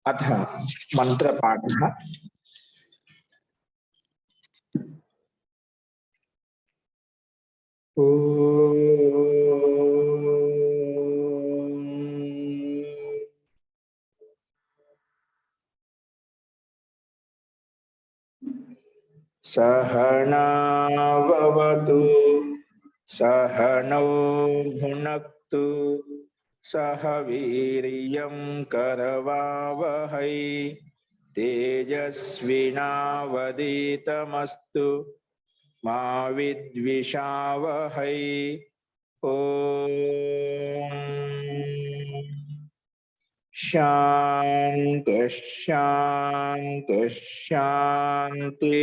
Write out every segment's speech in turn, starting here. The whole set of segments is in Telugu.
अथ मंत्रपाठः। सहनाववतु सहनौ भुनक्तु सह वीर्यं करवावहै तेजस्विनावधीतमस्तु मा विद्विषावहै। ओम शांति शांति शांति।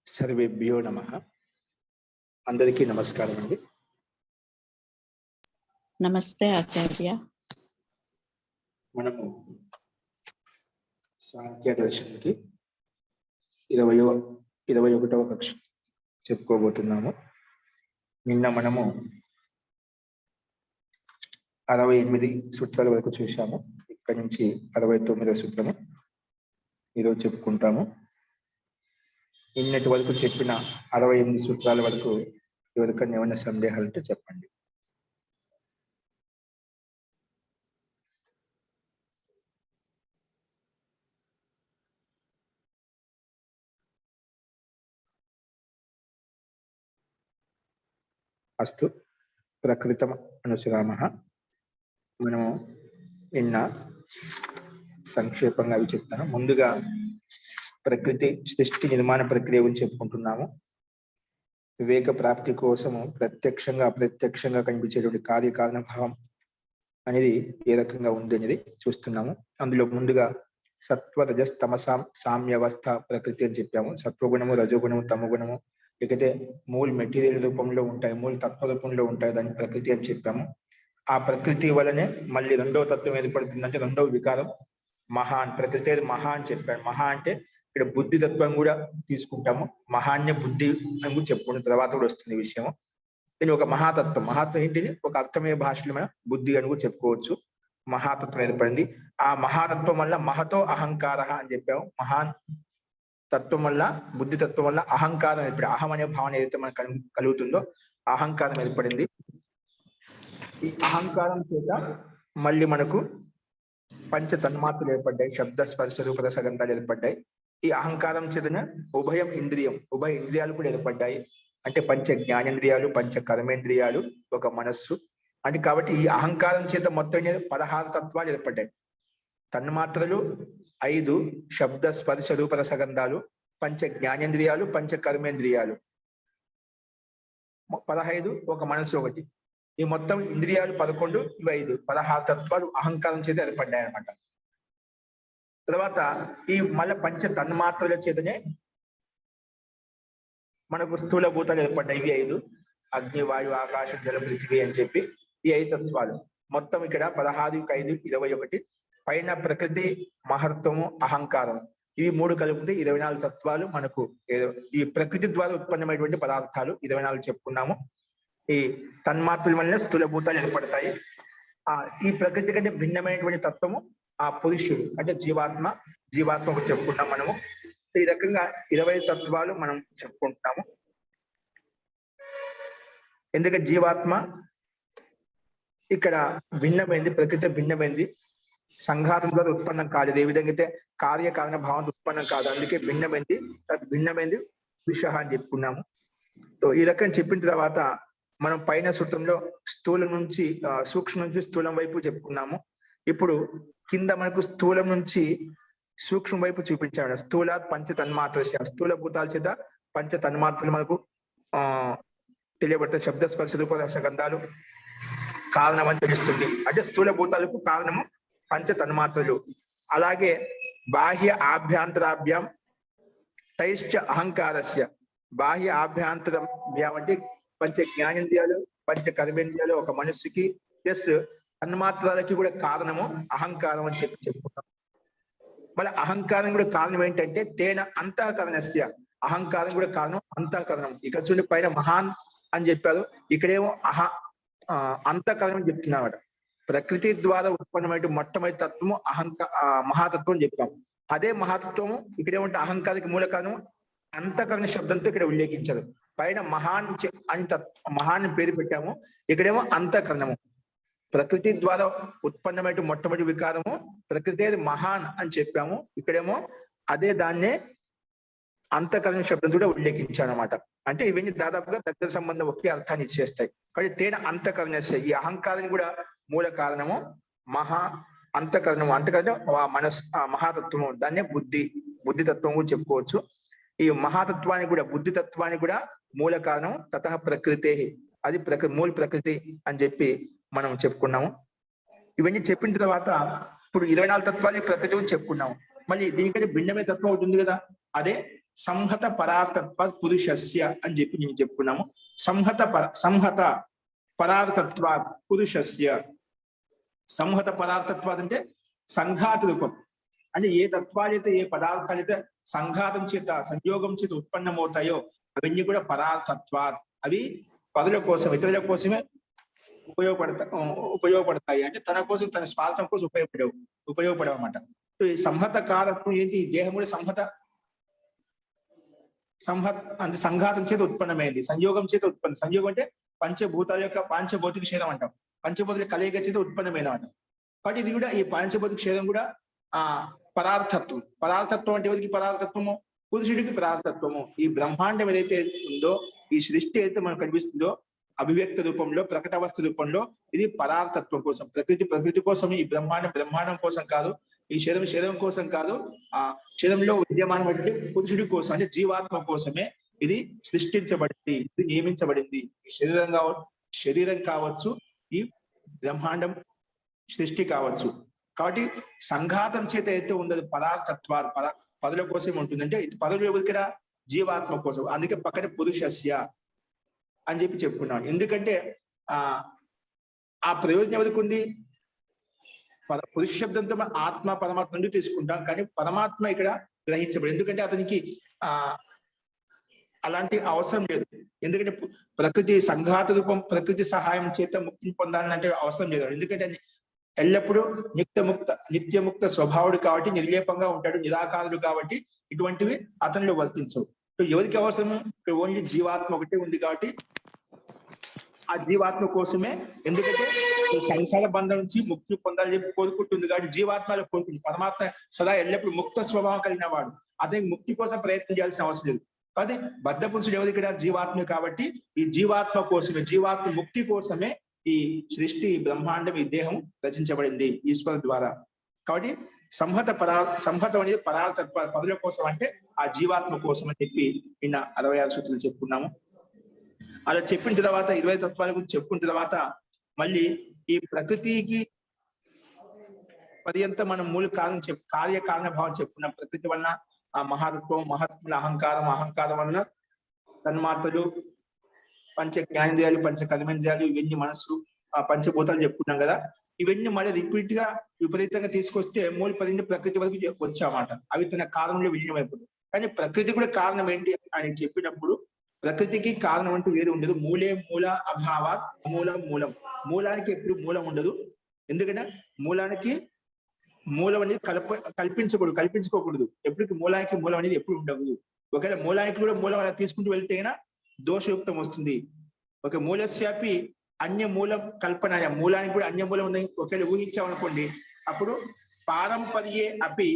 सर्वेभ्यो नमः। अंदरिकी नमस्कारम अंడి। नमस्ते आचार्य। మనము సాంఖ్య దర్శనకి 21వ కక్ష చెప్పుకోబోతున్నాము. నిన్న మనము 68 సూత్రాల వరకు చూశాము. ఇక్కడ నుంచి 69వ సూత్రము ఈరోజు చెప్పుకుంటాము. నిన్నటి వరకు చెప్పిన 68 సూత్రాల వరకు ఎవరికైనా ఏమైనా సందేహాలు ఉంటే చెప్పండి. అస్తు ప్రకృతం అనుసరామః. మనము నిన్న సంక్షేపంగా అవి చెప్తాను. ముందుగా ప్రకృతి సృష్టి నిర్మాణ ప్రక్రియ గురించి చెప్పుకుంటున్నాము. వివేక ప్రాప్తి కోసము ప్రత్యక్షంగా అప్రత్యక్షంగా కనిపించేటువంటి కార్యకారణ భావం అనేది ఏ రకంగా ఉంది అనేది చూస్తున్నాము. అందులో ముందుగా సత్వ రజస్ తమసాం సామ్యవస్థ ప్రకృతి అని చెప్పాము. సత్వగుణము, రజోగుణము, తమగుణము లేకపోతే మూల్ మెటీరియల్ రూపంలో ఉంటాయి, మూల్ తత్వ రూపంలో ఉంటాయి, దాని ప్రకృతి అని చెప్పాము. ఆ ప్రకృతి వలనే మళ్ళీ రెండవ తత్వం ఏర్పడుతుందంటే రెండవ వికారం మహాన్. ప్రకృతి మహా అని చెప్పాడు. మహా అంటే ఇక్కడ బుద్ధి తత్వం కూడా తీసుకుంటాము. మహాన్య బుద్ధి అని కూడా చెప్పుకున్న తర్వాత కూడా వస్తుంది ఈ విషయము. దీని ఒక మహాతత్వం. మహాత్వం ఏంటిది? ఒక అర్థమయ్యే భాషలో మనం బుద్ధి అని కూడా చెప్పుకోవచ్చు. మహాతత్వం ఏర్పడింది. ఆ మహాతత్వం వల్ల మహతో అహంకార అని చెప్పాము. మహాన్ తత్వం వల్ల, బుద్ధి తత్వం వల్ల అహంకారం ఏర్పడి, అహం అనే భావన ఏదైతే మనకు కలుగుతుందో అహంకారం ఏర్పడింది. ఈ అహంకారం చేత మళ్ళీ మనకు పంచ తన్మాత్రలు ఏర్పడ్డాయి, శబ్ద స్పర్శ రూప రసగంధాలు ఏర్పడ్డాయి. ఈ అహంకారం చేతనే ఉభయ ఇంద్రియాలు కూడా ఏర్పడ్డాయి. అంటే పంచ జ్ఞానేంద్రియాలు, పంచ కర్మేంద్రియాలు, ఒక మనస్సు. అంటే కాబట్టి ఈ అహంకారం చేత మొత్తం 16 తత్వాలు ఏర్పడ్డాయి. తన్మాత్రలు 5, శబ్ద స్పర్శ రూప రసగంధాలు, పంచ జ్ఞానేంద్రియాలు, పంచ కర్మేంద్రియాలు 15, ఒక మనస్సు 1. ఈ మొత్తం ఇంద్రియాలు 11, ఇవి 5, 16 తత్వాలు అహంకారం చేత ఏర్పడ్డాయి అన్నమాట. తర్వాత ఈ మళ్ళీ పంచ తన్మాత్రల చేతనే మనకు స్థూల భూతాలు ఏర్పడ్డాయి. ఇవి 5, అగ్ని, వాయు, ఆకాశం, జల, పృథివీ అని చెప్పి ఈ 5 తత్వాలు. మొత్తం ఇక్కడ 16, 5, 21. పైన ప్రకృతి, మహత్వము, అహంకారం, ఇవి 3 కలిపితే 24 తత్వాలు మనకు ఈ ప్రకృతి ద్వారా ఉత్పన్నమైనటువంటి పదార్థాలు 24 చెప్పుకున్నాము. ఈ తన్మాత్రల వల్ల స్థూల భూతాలు ఏర్పడతాయి. ఈ ప్రకృతి కంటే భిన్నమైనటువంటి తత్వము ఆ పురుషుడు అంటే జీవాత్మకు చెప్పుకున్నాం మనము. ఈ రకంగా 20 తత్వాలు మనం చెప్పుకుంటున్నాము. ఎందుకంటే జీవాత్మ ఇక్కడ భిన్నమైంది, ప్రకృతి భిన్నమైంది, సంఘాతం ద్వారా ఉత్పన్నం కాలేదు. ఏ విధంగా అయితే కార్యకారణ భావం ఉత్పన్నం కాదు, అందుకే భిన్నమైంది విషయ అని చెప్పుకున్నాము. సో ఈ రకం చెప్పిన తర్వాత మనం పైన సూత్రంలో స్థూలం నుంచి సూక్ష్మం నుంచి స్థూలం వైపు చెప్పుకున్నాము. ఇప్పుడు కింద మనకు స్థూలం నుంచి సూక్ష్మం వైపు చూపించాడు. స్థూల పంచ తన్మాత్ర, స్థూల భూతాల చేత పంచ తన్మాత్రలు మనకు తెలియబడతాయి. శబ్ద స్పర్శ రూప రసగంధాలు కారణం అని తెలుస్తుంది. అంటే స్థూల భూతాలకు కారణము పంచ తన్మాత్రలు. అలాగే బాహ్య ఆభ్యంతరాభ్యాం తైశ్చ అహంకారస్య. బాహ్య ఆభ్యంతరాభ్యాం అంటే పంచ జ్ఞానేంద్రియాలు, పంచ కర్మేంద్రియాలు ఒక మనుషుకి ప్లస్ తన్మాత్రలకి కూడా కారణము అహంకారం అని చెప్పుకుంటాం. మళ్ళీ అహంకారం కూడా కారణం ఏంటంటే తేన అంతఃకరణస్య. అహంకారం కూడా కారణం అంతఃకరణం. ఇక్కడ చూడండి పైన మహాన్ అని చెప్పారు, ఇక్కడేమో అంతఃకరణం చెప్తున్నామట. ప్రకృతి ద్వారా ఉత్పన్నమైన మొట్టమొదటి తత్వము మహాతత్వం అని చెప్పాము. అదే మహాతత్వము ఇక్కడ ఏమంటే అహంకారికి మూల కారణము అంతఃకరణ శబ్దంతో ఇక్కడ ఉల్లేఖించారు. పైన మహాన్ పేరు పెట్టాము, ఇక్కడేమో అంతఃకరణము. ప్రకృతి ద్వారా ఉత్పన్నమైన మొట్టమొదటి వికారము ప్రకృతి అది మహాన్ అని చెప్పాము, ఇక్కడేమో అదే దాన్నే అంతఃకరణ శబ్దం కూడా ఉల్లేఖించాను అనమాట. అంటే ఇవన్నీ దాదాపుగా దగ్గర సంబంధం ఒకే అర్థాన్ని ఇచ్చేస్తాయి. కాబట్టి తేన అంతఃకరణ ఈ అహంకారం కూడా మూల కారణము అంతఃకరణము. అంతఃకరణ మహాతత్వము, దాన్నే బుద్ధి తత్వం కూడా చెప్పుకోవచ్చు. ఈ మహాతత్వానికి కూడా బుద్ధి తత్వానికి కూడా మూల కారణం తతః ప్రకృతే, అది మూల ప్రకృతి అని చెప్పి మనం చెప్పుకున్నాము. ఇవన్నీ చెప్పిన తర్వాత ఇప్పుడు 24 తత్వాన్ని ప్రకృతి అని చెప్పుకున్నాము. మళ్ళీ దీనికంటే భిన్నమైన తత్వం ఒకటి ఉంది కదా, అదే సంహత పరార్థత్వ పురుషస్య అని చెప్పి నేను చెప్పుకున్నాము. సంహత పరార్థత్వ పురుషస్య. సంహత పదార్థత్వాద్ అంటే సంఘాత రూపం. అంటే ఏ తత్వాలైతే ఏ పదార్థాలైతే సంఘాతం చేత సంయోగం చేత ఉత్పన్నమవుతాయో అవన్నీ కూడా పరార్థత్వాద్. అవి పదుల కోసం ఇతరుల కోసమే ఉపయోగపడతాయి. అంటే తన కోసం తన స్వార్థం కోసం ఉపయోగపడవు అన్నమాట. ఈ సంహత కారత్వం ఏంటి? దేహం కూడా అంటే సంఘాతం చేత ఉత్పన్నమైంది, సంయోగం చేత ఉత్పన్నం. సంయోగం అంటే పంచభూతాల యొక్క పాంచభౌతిక శరీరం అంటాం, పంచభౌతిక కలయిక చేత ఉత్పన్నమైన అంటాం. కాబట్టి ఇది కూడా ఈ పాంచభౌతిక శరీరం కూడా పరార్థత్వం. పరార్థత్వం అంటే ఎవరికి పరార్థత్వము? పురుషుడికి పరార్థత్వము. ఈ బ్రహ్మాండం ఏదైతే ఉందో, ఈ సృష్టి ఏదైతే మనకు కనిపిస్తుందో అభివ్యక్త రూపంలో, ప్రకటవస్తు రూపంలో, ఇది పరార్థత్వం కోసం. ప్రకృతి కోసం, ఈ బ్రహ్మాండం కోసం కాదు, ఈ శరీరం కోసం కాదు, ఆ శరీరంలో విద్యమానమైనటువంటి పురుషుడి కోసం, అంటే జీవాత్మ కోసమే ఇది సృష్టించబడింది, ఇది నియమించబడింది. ఈ శరీరం కావచ్చు, ఈ బ్రహ్మాండం సృష్టి కావచ్చు. కాబట్టి సంఘాతం చేత అయితే ఉండదు పదార్థత్వ పదుల కోసం ఉంటుంది. అంటే పదులు ఇక్కడ జీవాత్మ కోసం, అందుకే పక్కన పురుషస్య అని చెప్పి చెప్పుకున్నాం. ఎందుకంటే ఆ ప్రయోజనం ఎవరికి ఉంది? పురుష శబ్దంతో మనం ఆత్మ పరమాత్మ నుండి తీసుకుంటాం, కానీ పరమాత్మ ఇక్కడ గ్రహించబడి, ఎందుకంటే అతనికి అలాంటి అవసరం లేదు. ఎందుకంటే ప్రకృతి సంఘాత రూపం, ప్రకృతి సహాయం చేత ముక్తిని పొందాలంటే అవసరం లేదు. ఎందుకంటే ఎల్లప్పుడూ నిత్యముక్త స్వభావుడు కాబట్టి, నిర్లేపంగా ఉంటాడు, నిరాకారుడు కాబట్టి ఇటువంటివి అతనిలో వర్తించవు. ఎవరికి అవసరము? ఇక్కడ ఓన్లీ జీవాత్మ ఒకటే ఉంది కాబట్టి ఆ జీవాత్మ కోసమే. ఎందుకంటే సంసార బంధం నుంచి ముక్తి పొందాలని చెప్పి కోరుకుంటుంది కాబట్టి జీవాత్మలో కోరుకుంటుంది. పరమాత్మ సదా ఎల్లప్పుడు ముక్త స్వభావం కలిగిన వాడు, అతనికి ముక్తి కోసం ప్రయత్నం చేయాల్సిన అవసరం లేదు. కాబట్టి బద్ధ పురుషుడు ఎవరు? ఇక్కడ జీవాత్మ కాబట్టి ఈ జీవాత్మ కోసమే, జీవాత్మ ముక్తి కోసమే ఈ సృష్టి, బ్రహ్మాండం, ఈ దేహం రచించబడింది ఈశ్వరు ద్వారా. కాబట్టి సంహతం అనేది పదార్థత్వ పదుల కోసం, అంటే ఆ జీవాత్మ కోసం అని చెప్పి నిన్న 66 సూత్రాలు చెప్పుకున్నాము. అలా చెప్పిన తర్వాత 20 తత్వాల గురించి చెప్పుకున్న తర్వాత మళ్ళీ ఈ ప్రకృతికి పర్యంతం మనం మూల కారణం కార్యకారణ భావం చెప్పుకున్నాం. ప్రకృతి వలన ఆ మహాతత్వం, మహాత్ముల అహంకారం వలన తన్మాత్రలు, పంచ జ్ఞానేంద్రియాలు, పంచ కర్మేంద్రియాలు, ఇవన్నీ మనస్సు, పంచభూతాలు చెప్పుకున్నాం కదా. ఇవన్నీ మళ్ళీ రిపీట్ గా విపరీతంగా తీసుకొస్తే మూల పదింటి ప్రకృతి వరకు వచ్చామాట. అవి తన కారణంలో విలీనమైపోతుంది. కానీ ప్రకృతి కూడా కారణం ఏంటి అని చెప్పినప్పుడు ప్రకృతికి కారణం అంటూ వేరు ఉండదు. మూల అభావాత్ మూలం. మూలానికి ఎప్పుడు మూలం ఉండదు. ఎందుకంటే మూలానికి మూలం అనేది కల్పించుకోకూడదు. ఎప్పటికి మూలానికి మూలం అనేది ఎప్పుడు ఉండదు. ఒకవేళ మూలానికి కూడా మూలం అలా తీసుకుంటూ వెళ్తే దోషయుక్తం వస్తుంది. ఒక మూలస్యాపి అన్య మూలం కల్పన, మూలానికి కూడా అన్య మూలం ఉందని ఒకవేళ ఊహించామనుకోండి, అప్పుడు పారంపర్యే అపి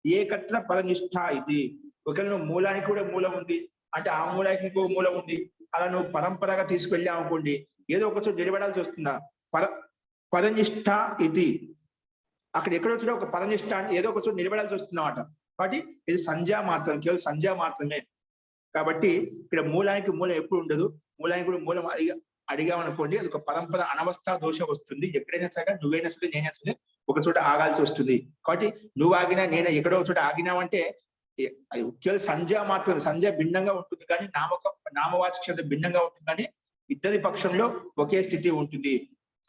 ఏకత్ర పరనిష్ఠ ఇది. ఒకవేళ నువ్వు మూలానికి కూడా మూలం ఉంది అంటే ఆ మూలానికి ఇంకో మూలం ఉంది, అలా నువ్వు పరంపరగా తీసుకెళ్ళావు అనుకోండి, ఏదో ఒక చోటు నిలబడాల్సి వస్తుందా? పరనిష్ఠ ఇది అక్కడ ఎక్కడో చోట ఒక పరనిష్ఠ ఏదో ఒక చోటు నిలబడాల్సి వస్తుందన్నమాట. కాబట్టి ఇది సంధ్యా మాత్రం, కేవలం సంధ్యా మాత్రమే. కాబట్టి ఇక్కడ మూలానికి మూలం ఎప్పుడు ఉండదు. మూలానికి కూడా మూలం అడిగామనుకోండి, అది ఒక పరంపర అనవస్థ దోషం వస్తుంది. ఎక్కడైనా సరే, నువ్వైనా సరే, నేనైనా సరే ఒక చోట ఆగాల్సి వస్తుంది. కాబట్టి నువ్వు ఆగినా నేను ఎక్కడో ఒక చోట ఆగినామంటే కేవలం సంధ్య మాత్రం, సంధ్య భిన్నంగా ఉంటుంది కానీ నామవాచక భిన్నంగా ఉంటుంది కానీ ఇద్దరి పక్షంలో ఒకే స్థితి ఉంటుంది.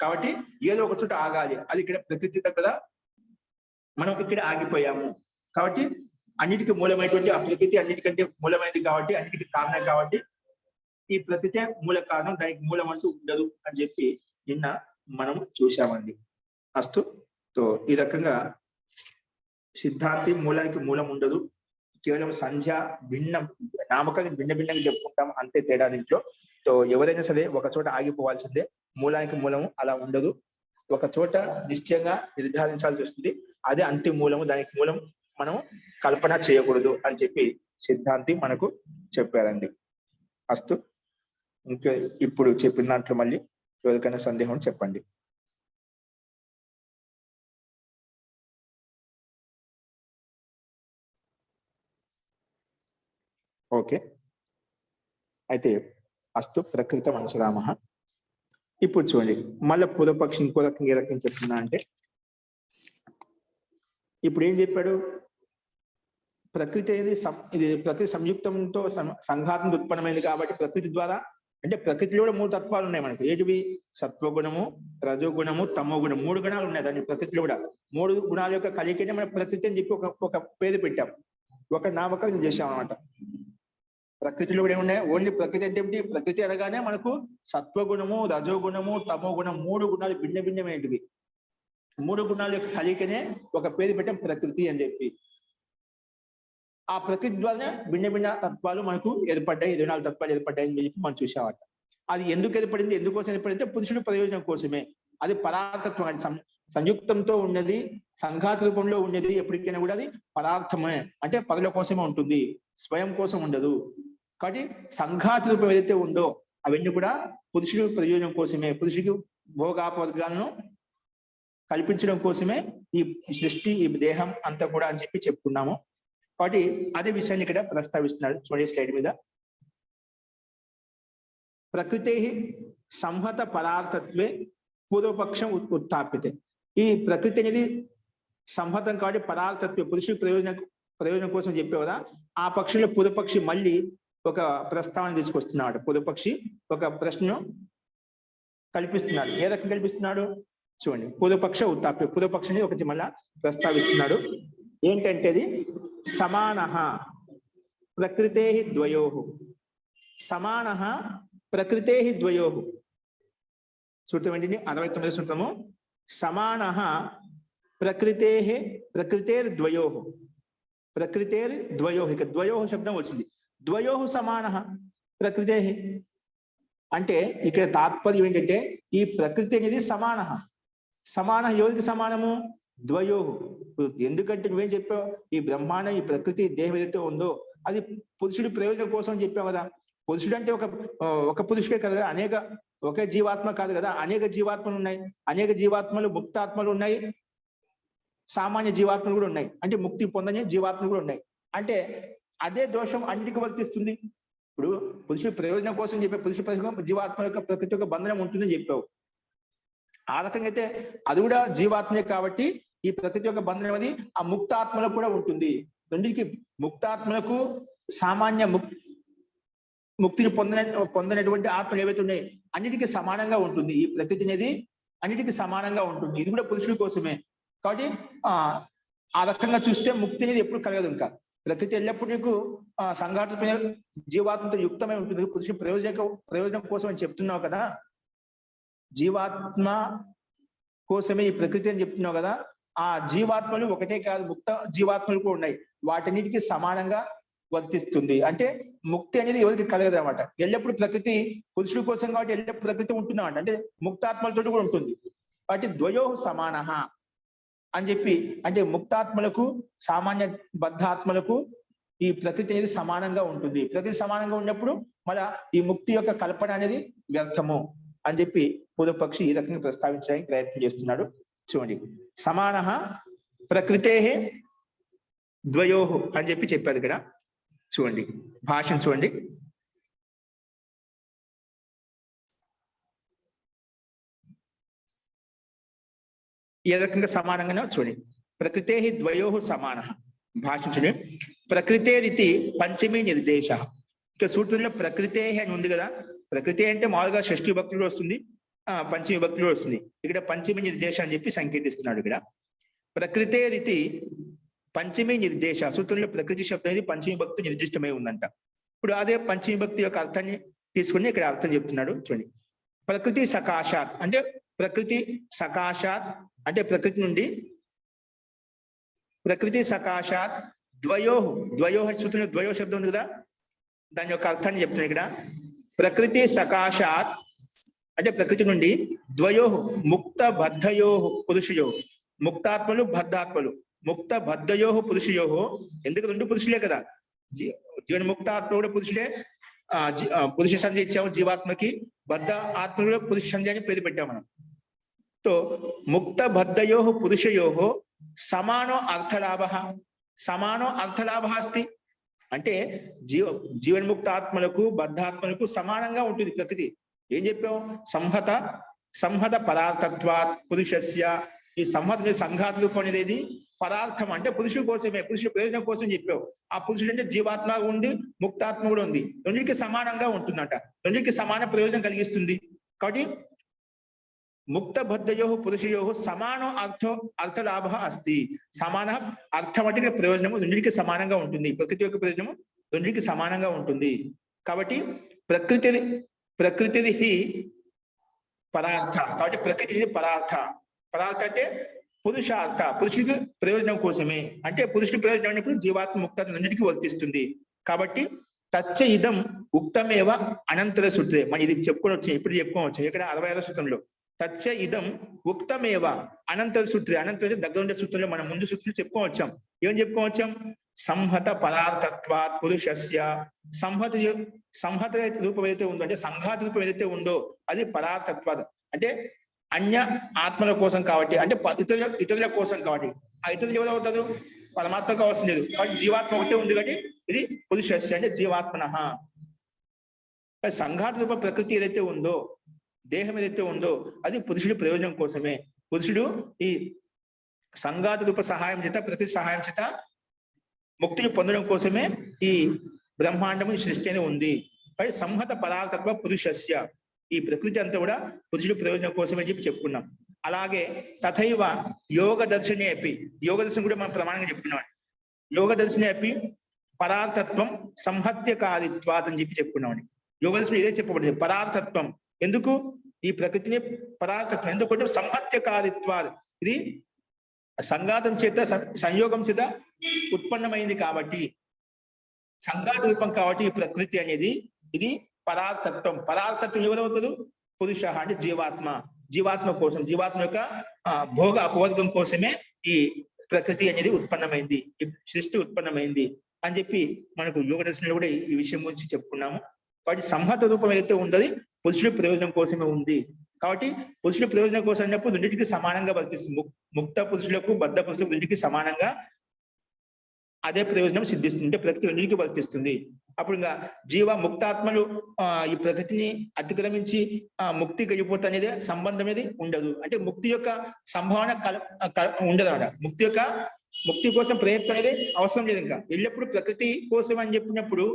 కాబట్టి ఏదో ఒక చోట ఆగాలి. అది ఇక్కడ ప్రకృతి దగ్గర మనం ఇక్కడ ఆగిపోయాము. కాబట్టి అన్నిటికీ మూలమైనటువంటి ఆ ప్రకృతి అన్నిటికంటే మూలమైనది కాబట్టి, అన్నిటికీ కారణం కాబట్టి ఈ ప్రకృతి మూల కారణం, దానికి మూలం అంటూ ఉండదు అని చెప్పి నిన్న మనం చూసామండి. అస్తు. సో ఈ రకంగా సిద్ధాంతి మూలానికి మూలం ఉండదు, కేవలం సంధ్య భిన్నం, నామకాన్ని భిన్న భిన్నంగా చెప్పుకుంటాం అంతే తేడా దీంట్లో. సో ఎవరైనా సరే ఒక చోట ఆగిపోవాల్సిందే, మూలానికి మూలము అలా ఉండదు, ఒక చోట నిశ్చయంగా నిర్ధారించాల్సి వస్తుంది, అదే అంతిమ మూలము, దానికి మూలం మనం కల్పన చేయకూడదు అని చెప్పి సిద్ధాంతి మనకు చెప్పారండి. అస్తు. ఇంకా ఇప్పుడు చెప్పిన దాంట్లో మళ్ళీ ఎవరికైనా సందేహం చెప్పండి. ఓకే, అయితే అస్తు ప్రకృత మనసురామ. ఇప్పుడు చూడండి, మళ్ళీ పూర్వపక్షి ఇంకో రకంగా ఏ రకంగా చెప్తున్నా అంటే, ఇప్పుడు ఏం చెప్పాడు, ప్రకృతి అనేది ఇది ప్రకృతి సంయుక్తంతో సంఘాతం ఉత్పన్నమైంది కాబట్టి ప్రకృతి ద్వారా, అంటే ప్రకృతిలో కూడా 3 తత్వాలు ఉన్నాయి మనకు. ఏంటివి? సత్వగుణము, రజోగుణము, తమో గుణం, 3 గుణాలు ఉన్నాయి దాని ప్రకృతిలో కూడా. 3 గుణాల యొక్క కలిగినే మన ప్రకృతి అని చెప్పి ఒక పేరు పెట్టాం, ఒక నామకరణం చేశాం అనమాట. ప్రకృతిలో కూడా ఏమున్నాయి? ఓన్లీ ప్రకృతి అంటే ఏమిటి? ప్రకృతి అనగానే మనకు సత్వగుణము, రజోగుణము, తమో గుణం, 3 గుణాలు భిన్న భిన్నమైనవి. 3 గుణాల యొక్క కలికనే ఒక పేరు పెట్టాం ప్రకృతి అని చెప్పి. ఆ ప్రకృతి ద్వారా భిన్న భిన్న తత్వాలు మనకు ఏర్పడ్డాయి, 24 తత్వాలు ఏర్పడ్డాయి అని చెప్పి మనం చూసామట. అది ఎందుకు ఏర్పడింది, ఎందుకోసం ఏర్పడింది? పురుషుడి ప్రయోజనం కోసమే. అది పరార్థత్వం, సంయుక్తంతో ఉన్నది, సంఘాత రూపంలో ఉన్నది ఎప్పటికైనా కూడా అది పరార్థమే, అంటే పరుల కోసమే ఉంటుంది, స్వయం కోసం ఉండదు. కాబట్టి సంఘాత రూపం ఏదైతే ఉందో అవన్నీ కూడా పురుషుడి ప్రయోజనం కోసమే, పురుషుడికి భోగాపవర్గాలను కల్పించడం కోసమే ఈ సృష్టి, ఈ దేహం అంతా కూడా అని చెప్పి చెప్పుకున్నాము. కాబట్టి అదే విషయాన్ని ఇక్కడ ప్రస్తావిస్తున్నాడు. చూడండి స్లైడ్ మీద. ప్రకృతే సంహత పరార్థత్వే పూర్వపక్షం ఉత్థాపితే. ఈ ప్రకృతి అనేది సంహతం కాబట్టి పరార్థత్వే, పురుషుడి ప్రయోజనం కోసం చెప్పే కదా. ఆ పక్షంలో పూర్వపక్షి మళ్ళీ ఒక ప్రస్తావన తీసుకొస్తున్నాడు. పూర్వపక్షి ఒక ప్రశ్నను కల్పిస్తున్నాడు. ఏ రకంగా కల్పిస్తున్నాడు చూడండి. పూర్వపక్ష ఉత్థాప్య, పూర్వపక్షిని ఒకటి మళ్ళా ప్రస్తావిస్తున్నాడు. ఏంటంటే అది సమాన ప్రకృతే ద్వయో, సమాన ప్రకృతే ద్వయో. సూత్రం ఏంటి? 69వ సూత్రము. సమాన ప్రకృతేర్ద్వయో, ప్రకృతేర్ద్వయో. ఇక ద్వయో శబ్దం వచ్చింది. ద్వయో సమాన ప్రకృతే అంటే ఇక్కడ తాత్పర్యం ఏంటంటే ఈ ప్రకృతి అనేది సమాన. సమాన ఎవరికి సమానము? ద్వయో. ఎందుకంటే నువ్వేం చెప్పావు, ఈ బ్రహ్మాండం, ఈ ప్రకృతి దేహం ఏదైతే ఉందో అది పురుషుడి ప్రయోజనం కోసం చెప్పావు కదా. పురుషుడు అంటే ఒక పురుషుడే కదా, ఒకే జీవాత్మ కాదు కదా, అనేక జీవాత్మలు ఉన్నాయి. అనేక జీవాత్మలు, ముక్తాత్మలు ఉన్నాయి, సామాన్య జీవాత్మలు కూడా ఉన్నాయి, అంటే ముక్తి పొందని జీవాత్మలు కూడా ఉన్నాయి. అంటే అదే దోషం అన్నిటికీ వర్తిస్తుంది. ఇప్పుడు పురుషుడి ప్రయోజనం కోసం చెప్పే పురుష ప్రయోజనం జీవాత్మ యొక్క ప్రకృతి యొక్క బంధనం ఉంటుందని చెప్పావు. ఆ రకంగా అయితే అది కూడా జీవాత్మే కాబట్టి ఈ ప్రకృతి యొక్క బంధనం అది ఆ ముక్తాత్మలకు కూడా ఉంటుంది. రెండింటికి, ముక్తాత్మలకు సామాన్య ముక్తిని పొందనటువంటి ఆత్మలు ఏవైతే ఉన్నాయి అన్నిటికీ సమానంగా ఉంటుంది. ఈ ప్రకృతి అనేది అన్నిటికీ సమానంగా ఉంటుంది. ఇది కూడా పురుషుడి కోసమే. కాబట్టి ఆ రకంగా చూస్తే ముక్తి అనేది ఎప్పుడు కలగదు. ఇంకా ప్రకృతి ఎల్లప్పుడు నీకు సంఘాత జీవాత్మతో యుక్తమై ఉంటుంది. పురుషుడి ప్రయోజనం కోసం అని చెప్తున్నావు కదా, జీవాత్మ కోసమే ఈ ప్రకృతి అని చెప్తున్నావు కదా. ఆ జీవాత్మలు ఒకటే కాదు, ముక్త జీవాత్మలు కూడా ఉన్నాయి, వాటన్నిటికీ సమానంగా వర్తిస్తుంది. అంటే ముక్తి అనేది ఎవరికి కలగదు అనమాట. ఎల్లప్పుడు ప్రకృతి పురుషుడి కోసం కాబట్టి ఎల్లప్పుడు ప్రకృతి ఉంటున్నామంట, అంటే ముక్తాత్మలతో కూడా ఉంటుంది. కాబట్టి ద్వయో సమాన అని చెప్పి, అంటే ముక్తాత్మలకు సామాన్య బద్ధాత్మలకు ఈ ప్రకృతి అనేది సమానంగా ఉంటుంది. ప్రకృతి సమానంగా ఉన్నప్పుడు మన ఈ ముక్తి యొక్క కల్పన అనేది వ్యర్థము అని చెప్పి పూర్వపక్షి ఈ రకంగా ప్రస్తావించడానికి ప్రయత్నం చేస్తున్నాడు. చూడండి, సమాన ప్రకృతే ద్వయో అని చెప్పి చెప్పారు ఇక్కడ. చూడండి భాషను చూడండి. ఏ రకంగా సమానంగానే చూడండి. ప్రకృతే ద్వయో సమాన. భాషను చూడండి. ప్రకృతేరితి పంచమీ నిర్దేశ. ఇక సూత్రంలో ప్రకృతే అని ఉంది కదా. ప్రకృతి అంటే మామూలుగా షష్ఠి భక్తులు వస్తుంది, పంచమి భక్తులు వస్తుంది. ఇక్కడ పంచమి నిర్దేశ అని చెప్పి సంకేతిస్తున్నాడు. ఇక్కడ ప్రకృతే రీతి పంచమి నిర్దేశ. సూత్రంలో ప్రకృతి శబ్దం అనేది పంచమి భక్తి నిర్దిష్టమై ఉందంట. ఇప్పుడు అదే పంచమి భక్తి యొక్క అర్థాన్ని తీసుకుని ఇక్కడ అర్థం చెప్తున్నాడు. చూడండి, ప్రకృతి సకాశాత్ అంటే ప్రకృతి సకాశాత్ అంటే ప్రకృతి నుండి, ప్రకృతి సకాశాత్ ద్వయో సూత్రంలో ద్వయో శబ్దం ఉంది కదా, దాని యొక్క అర్థాన్ని చెప్తున్నాను ఇక్కడ. ప్రకృతి సకాశాత్ అంటే ప్రకృతి నుండి, ద్వయో ముక్త బద్ధయో పురుషయో, ముక్తాత్మలు బద్ధాత్మలు, ముక్త బద్ధయో పురుషయో, ఎందుకు రెండు పురుషులే కదా, జీవన ముక్త ఆత్మ కూడా పురుషుడే, పురుష సంధ్య ఇచ్చాము జీవాత్మకి, బద్ధ ఆత్మ కూడా పురుష సంధ్య అని పేరు పెట్టాము మనం. తో ముక్త బద్ధయో పురుషయో సమానో అర్థలాభ అస్తి అంటే జీవన్ముక్త ఆత్మలకు బద్ధాత్మలకు సమానంగా ఉంటుంది ప్రకృతి. ఏం చెప్పాం? సంహత పరార్థత్వాత్ పురుషస్య, ఈ సంఘాత రూపం అనేది పదార్థం అంటే పురుషుల కోసమే, పురుషుల ప్రయోజనం కోసం చెప్పావు. ఆ పురుషుడు అంటే జీవాత్మ ఉండి ముక్తాత్మ కూడా ఉంది, రెండింటికి సమానంగా ఉంటుందంట, రెండింటికి సమాన ప్రయోజనం కలిగిస్తుంది. కాబట్టి ముక్త బద్ధయో పురుషయో సమానో అర్థలాభ అస్తి, సమాన అర్థం అంటే ప్రయోజనము రెండింటికి సమానంగా ఉంటుంది, ప్రకృతి యొక్క ప్రయోజనము రెండింటికి సమానంగా ఉంటుంది. కాబట్టి ప్రకృతి పరార్థ, కాబట్టి ప్రకృతి పరార్థ అంటే పురుషార్థ, పురుషుడికి ప్రయోజనం కోసమే, అంటే పురుషుడి ప్రయోజనం అనేప్పుడు జీవాత్మ ముక్త రెండింటికి వర్తిస్తుంది. కాబట్టి తచ్చ ఇదం ఉక్తమేవ అనంతర సూత్రే, మనం ఇది చెప్పుకోవచ్చు, ఇప్పుడు చెప్పుకోవచ్చు ఇక్కడ 66వ సూత్రంలో. తచ్చ ఇదం ఉక్తమేవ అనంతర సూత్రే, అనంతర దగ్గర ఉండే సూత్రంలో మనం ముందు సూత్రంలో చెప్పుకోవచ్చాం. ఏం చెప్పుకోవచ్చాం? సంహత పదార్థత్వాత్ పురుషస్య, సంహత రూపం ఏదైతే ఉందో అంటే సంఘాత రూపం ఏదైతే ఉందో అది పదార్థత్వాత్ అంటే అన్య ఆత్మల కోసం కాబట్టి, అంటే ఇతరుల కోసం కాబట్టి. ఆ ఇతరులు ఎవరు అవుతారు? పరమాత్మకు అవసరం లేదు, కాబట్టి జీవాత్మ ఒకటే ఉంది కాబట్టి ఇది పురుషస్య అంటే జీవాత్మనః. సంఘాత రూప ప్రకృతి ఏదైతే ఉందో, దేహం ఏదైతే ఉందో అది పురుషుడి ప్రయోజనం కోసమే. పురుషుడు ఈ సంఘాత రూప సహాయం చేత, ప్రకృతి సహాయం చేత ముక్తిని పొందడం కోసమే ఈ బ్రహ్మాండము సృష్టి అని ఉంది. కాబట్టి సంహత పదార్థత్వ పురుషస్య, ఈ ప్రకృతి అంతా కూడా పురుషుడి ప్రయోజనం కోసమే చెప్పి చెప్పుకున్నాం. అలాగే తథైవ యోగ దర్శనే అపి, యోగ దర్శనం కూడా మనం ప్రమాణంగా చెప్పుకున్నాం. యోగ దర్శనే అపి పదార్థత్వం సంహత్యకారిత్వాత్ అని చెప్పి చెప్పుకున్నామని. యోగ దర్శనం ఇదే చెప్పబడింది, పదార్థత్వం. ఎందుకు ఈ ప్రకృతిని పదార్థత్వం ఎందుకంటే సంహత్యకారిత్వాత్, ఇది సంఘాతం చేత సంయోగం చేత ఉత్పన్నమైంది కాబట్టి, సంఘాత రూపం కాబట్టి ఈ ప్రకృతి అనేది ఇది పదార్థత్వం. పదార్థత్వం ఎవరవుతారు? పురుష అంటే జీవాత్మ కోసం, జీవాత్మ యొక్క భోగ అపవర్గం కోసమే ఈ ప్రకృతి అనేది ఉత్పన్నమైంది, ఈ సృష్టి ఉత్పన్నమైంది అని చెప్పి మనకు యోగ దర్శనంలో కూడా ఈ విషయం గురించి చెప్పుకున్నాము. కాబట్టి సంహత రూపం ఏదైతే ఉందని పురుషుడి ప్రయోజనం కోసమే ఉంది. కాబట్టి పురుషుడి ప్రయోజనం కోసం అన్నప్పుడు రెండింటికి సమానంగా వర్తిస్తుంది. ముక్త పురుషులకు బద్ధ పురుషులకు రెండింటికి సమానంగా అదే ప్రయోజనం సిద్ధిస్తుంది, ప్రకృతి రెండింటికి వర్తిస్తుంది. అప్పుడు ఇంకా జీవ ముక్తాత్మలు ఈ ప్రకృతిని అతిక్రమించి ముక్తి గడిపోతా అనేది సంబంధం అనేది ఉండదు. అంటే ముక్తి యొక్క సంభావన ఉండదు అన్నమాట. ముక్తి కోసం ప్రయత్నం అనేది అవసరం లేదు. ఇంకా ఎల్లప్పుడూ ప్రకృతి కోసం అని చెప్పినప్పుడు,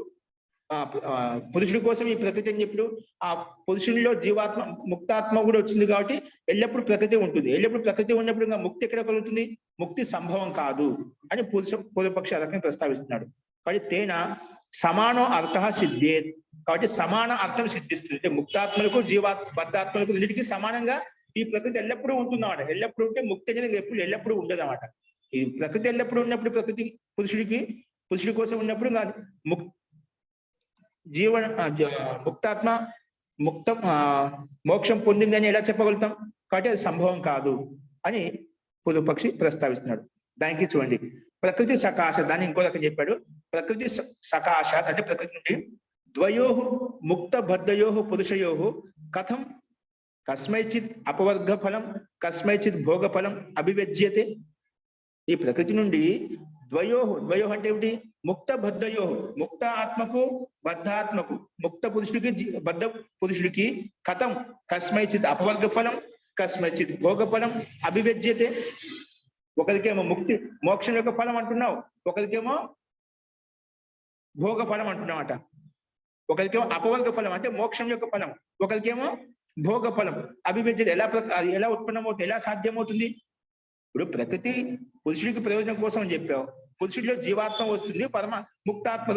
పురుషుడి కోసం ఈ ప్రకృతి అని చెప్పినప్పుడు ఆ పురుషునిలో జీవాత్మ ముక్తాత్మ కూడా వచ్చింది కాబట్టి ఎల్లప్పుడూ ప్రకృతి ఉంటుంది. ఎల్లప్పుడూ ప్రకృతి ఉన్నప్పుడు ఇంకా ముక్తి ఎక్కడ కలుగుతుంది? ముక్తి సంభవం కాదు అని పూర్వపక్ష రకంగా ప్రస్తావిస్తున్నాడు. కాబట్టి తేన సమానో అర్థ సిద్ధేత్, కాబట్టి సమాన అర్థం సిద్ధిస్తుంది. అంటే ముక్తాత్మలకు బద్ధాత్మలకు రెండింటికి సమానంగా ఈ ప్రకృతి ఎల్లప్పుడూ ఉంటుందన్నమాట. ఎల్లప్పుడూ ఉంటే ముక్తి అనేది ఎల్లప్పుడూ ఉండదు అన్నమాట. ఈ ప్రకృతి ఎల్లప్పుడూ ఉన్నప్పుడు ప్రకృతి పురుషుడి కోసం ఉన్నప్పుడు ముక్తాత్మ మోక్షం పొందింది అని ఎలా చెప్పగలుగుతాం? కాబట్టి అది సంభవం కాదు అని పూర్వపక్షి ప్రస్తావిస్తున్నాడు. దానికి చూడండి, ప్రకృతి సకాశ, దాన్ని ఇంకో రకం చెప్పాడు. ప్రకృతి సకాశ అంటే ప్రకృతి నుండి ద్వయో ముక్త బద్ధయో పురుషయో కథం కస్మైచిత్ అపవర్గ ఫలం కస్మైచిత్ భోగ ఫలం అభివ్యజ్యతే. ఈ ప్రకృతి నుండి ద్వయో అంటే ఏమిటి? ముక్త బద్ధయో, ముక్త ఆత్మకు బద్ధాత్మకు, ముక్త పురుషుడికి బద్ధ పురుషుడికి కథం కస్మైచిత్ అపవర్గ ఫలం కస్మైచిత్ భోగ ఫలం అభివ్యజ్యతే. ఒకరికేమో ముక్తి మోక్షం యొక్క ఫలం అంటున్నావు, ఒకరికేమో భోగ ఫలం అంటున్నావట. ఒకరికేమో అపవర్గ ఫలం అంటే మోక్షం యొక్క ఫలం, ఒకరికేమో భోగ ఫలం. అభివ్యజ్యత ఎలా ఉత్పన్నమవుతుంది, ఎలా సాధ్యమవుతుంది? ఇప్పుడు ప్రకృతి పురుషుడికి ప్రయోజనం కోసం అని చెప్పావు, పురుషుడిలో జీవాత్మ వస్తుంది, ముక్తాత్మ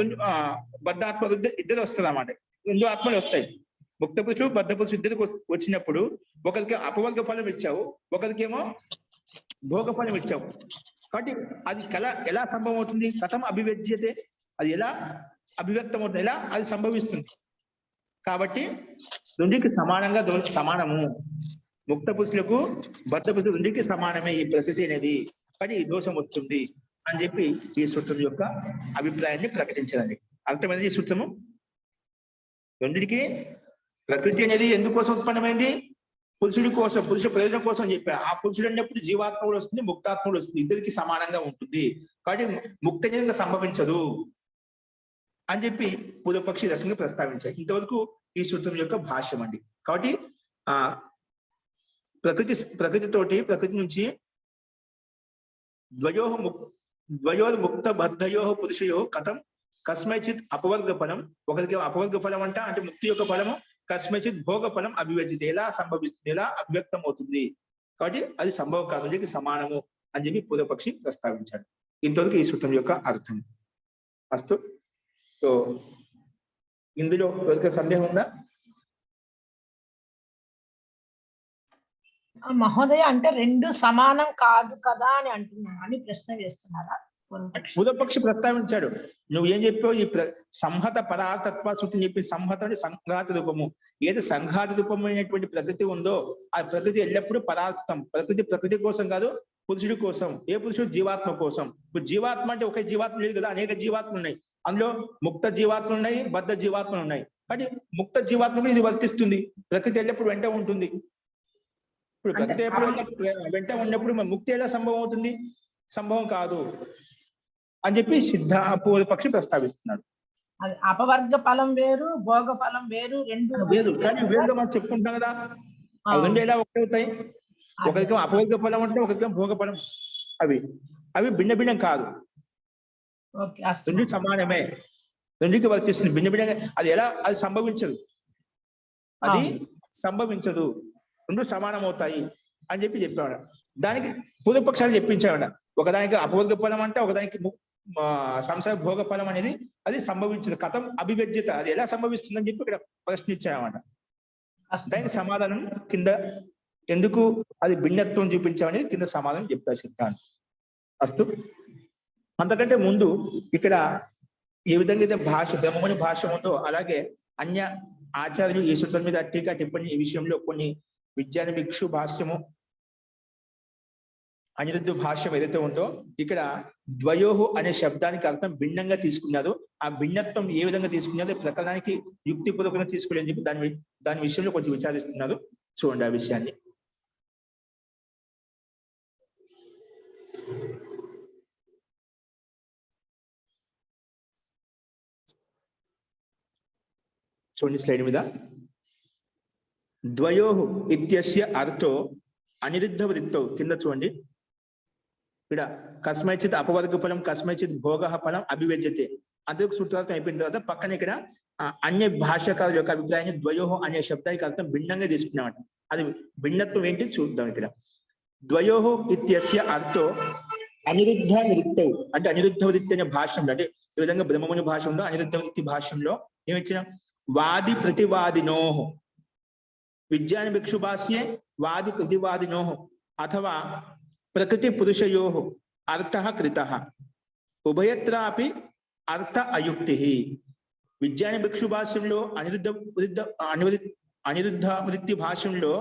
బద్ధాత్మ ఇద్దరు వస్తుంది అన్నమాట. రెండు ఆత్మలు వస్తాయి. ముక్త పురుషుడు బద్ధ పురుషుడు ఇద్దరికి వచ్చినప్పుడు ఒకరికి అపవర్గ ఫలం ఇచ్చావు, ఒకరికేమో భోగ ఫలం ఇచ్చావు. కాబట్టి అది ఎలా సంభవం అవుతుంది? కథం అభివ్యజ్యతే, అది ఎలా అభివ్యక్తం అవుతుంది, ఎలా అది సంభవిస్తుంది. కాబట్టి రెండుకి సమానంగా సమానము. ముక్త పురుషులకు బద్ధ పురుషులు రెండుకి సమానమే ఈ ప్రకృతి అనేది, కానీ ఈ దోషం వస్తుంది అని చెప్పి ఈ సూత్రం యొక్క అభిప్రాయాన్ని ప్రకటించాలండి. అర్థమైంది ఈ సూత్రము. రెండిటికి ప్రకృతి అనేది ఎందుకోసం ఉత్పన్నమైంది? పురుషుడి కోసం, పురుష ప్రయోజనం కోసం అని చెప్పా. ఆ పురుషుడు అన్నప్పుడు జీవాత్మ కూడా వస్తుంది, ముక్తాత్మ కూడా వస్తుంది, ఇద్దరికి సమానంగా ఉంటుంది. కాబట్టి ముక్తంగా సంభవించదు అని చెప్పి పూర్వపక్షి రకంగా ప్రస్తావించారు. ఇంతవరకు ఈ సూత్రం యొక్క భాష్యం అండి. కాబట్టి ఆ ప్రకృతి నుంచి ద్వయోర్ ముక్త బద్ధయో పురుషయో కథం కస్మైచిత్ అపవర్గ ఫలం, ఒకరికి అపవర్గ ఫలం అంటే ముక్తి యొక్క ఫలము, కస్మైచిత్ భోగ ఫలం అభివ్యక్తి ఎలా సంభవిస్తుంది, ఎలా అభివ్యక్తం అవుతుంది. కాబట్టి అది సంభవ కాదు, సమానము అని చెప్పి పూర్వపక్షి ప్రస్తావించాడు. ఇంతవరకు ఈ సూత్రం యొక్క అర్థం. అస్తు. సో ఇందులో ఎవరికి సందేహం ఉందా? మహోదయ, అంటే రెండు సమానం కాదు కదా అని అంటున్నాను అని ప్రశ్న వేస్తున్నారా? పూర్వపక్షి ప్రస్తావించాడు. నువ్వు ఏం చెప్పావు? ఈ సంహత పరార్థత్వ సూత్రం చెప్పి, సంహత అంటే సంఘాత రూపము. ఏది సంఘాత రూపమైనటువంటి ప్రకృతి ఉందో ఆ ప్రకృతి ఎల్లప్పుడూ పరార్థం. ప్రకృతి కోసం కాదు, పురుషుడి కోసం. ఏ పురుషుడు? జీవాత్మ కోసం. ఇప్పుడు జీవాత్మ అంటే ఒకే జీవాత్మ లేదు కదా, అనేక జీవాత్మలు ఉన్నాయి. అందులో ముక్త జీవాత్మలు ఉన్నాయి, బద్ధ జీవాత్మలు ఉన్నాయి. కానీ ముక్త జీవాత్మ ఇది వర్తిస్తుంది. ప్రకృతి ఎల్లప్పుడు వెంట ఉంటుంది. ఇప్పుడు ప్రకృతి ఎప్పుడు వెంట ఉన్నప్పుడు ముక్తి ఎలా సంభవం అవుతుంది? సంభవం కాదు అని చెప్పి పూర్వపక్షి ప్రస్తావిస్తున్నాడు. అపవర్గ ఫలం వేరు, భోగ ఫలం వేరు, రెండు వేరు. కానీ వేరుగా మనం చెప్పుకుంటాం కదా, రెండు ఎలా ఒకటవుతాయి? ఒకరికి అపవర్గ ఫలం అంటే ఒకరికి భోగ ఫలం. అవి భిన్న భిన్నం కాదు, రెండు సమానమే, రెండుకి వర్తిస్తుంది. భిన్న భిన్నంగా అది సంభవించదు, రెండు సమానం అవుతాయి అని చెప్పి చెప్పాడు. దానికి పూర్వపక్షాలు చెప్పించాడు. ఒకదానికి అపవర్గ ఫలం అంటే, ఒకదానికి సంసార భోగ ఫలం అనేది అది సంభవించదు. కథం అభివ్యజ్యత, అది ఎలా సంభవిస్తుందని చెప్పి ఇక్కడ ప్రశ్నించామన్నమాట. దానికి సమాధానం కింద, ఎందుకు అది భిన్నత్వం చూపించామనేది కింద సమాధానం చెప్తారు సిద్ధాంతం. అస్తు. అంతకంటే ముందు ఇక్కడ ఏ విధంగా అయితే బ్రహ్మముని భాష్యం ఉందో అలాగే అన్య ఆచార్యులు ఈ సూత్రం మీద టీకా టిప్పణి ఈ విషయంలో కొన్ని విజ్ఞాన భిక్షు భాష్యము, అనిరుద్ధ భాష్యం ఏదైతే ఉందో ఇక్కడ ద్వయోహు అనే శబ్దానికి అర్థం భిన్నంగా తీసుకున్నారు. ఆ భిన్నత్వం ఏ విధంగా తీసుకున్నదో ప్రకరణానికి యుక్తిపూర్వకంగా తీసుకోలేని చెప్పి దాని విషయంలో కొంచెం విచారిస్తున్నారు. చూడండి ఆ విషయాన్ని. చూడండి స్లైడ్ మీద. ద్వయోహు ఇత్యస్య అర్థో అనిరుద్ధ వృత్తౌ, కింద చూడండి. ఇక్కడ కస్మైచిత్ అపవర్గ ఫలం, కస్మైచిత్ భోగ ఫలం అభివ్యజ్యతే. అందుకు సూత్రార్థం అయిపోయిన తర్వాత పక్కన ఇక్కడ అన్య భాష్యకారుల యొక్క అభిప్రాయాన్ని ద్వయోహు అనే శబ్దానికి అర్థం భిన్నంగా తీసుకున్నామంట. అది భిన్నత్వం ఏంటి చూద్దాం. ఇక్కడ ద్వయోహు ఇత్యస్య అర్థో అనిరుద్ధ వృత్తౌ, అంటే అనిరుద్ధ వృత్తి అనే భాష్యంలో, అంటే ఈ విధంగా బ్రహ్మముని భాష్యంలో అనిరుద్ధ వృత్తి భాష్యంలో ఏమిచ్చిన వాది ప్రతివాదినోహ, విజ్ఞాన భిక్షు భాష్యే వాది ప్రతివాదినోహ అథవా ప్రకృతి పురుషయోహ అర్థః కృతః ఉభయత్రాపి అర్థ అయుక్తి. విజ్ఞాన భిక్షు భాష్యంలో అనిరుద్ధ వృత్తి భాష్యంలో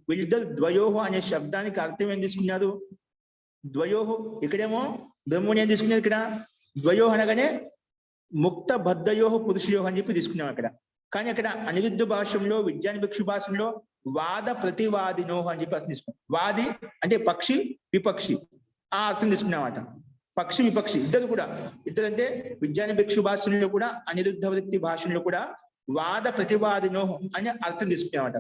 వీళ్ళిద్దరు ద్వయోహ అనే శబ్దానికి అర్థం ఏం తీసుకున్నారు? ద్వయోహ, ఇక్కడేమో బ్రహ్మని ఏం తీసుకున్నారు? ఇక్కడ ద్వయోహ అనగానే ముక్త బద్ధయోహ పురుషయోహ అని చెప్పి తీసుకున్నాం అక్కడ. కానీ అక్కడ అనిరుద్ధ భాష్యంలో, విజ్ఞాన భిక్షు భాష్యంలో వాద ప్రతివాదినోహ అని చెప్పి అర్థం తీసుకున్నాం. వాది అంటే పక్షి, విపక్షి, ఆ అర్థం తీసుకున్నామట. పక్షి విపక్షి ఇద్దరు అంటే విజ్ఞాన భిక్షు భాష్యంలో కూడా అనిరుద్ధ వృత్తి భాషలో కూడా వాద ప్రతివాదినోహ అని అర్థం తీసుకున్నామట.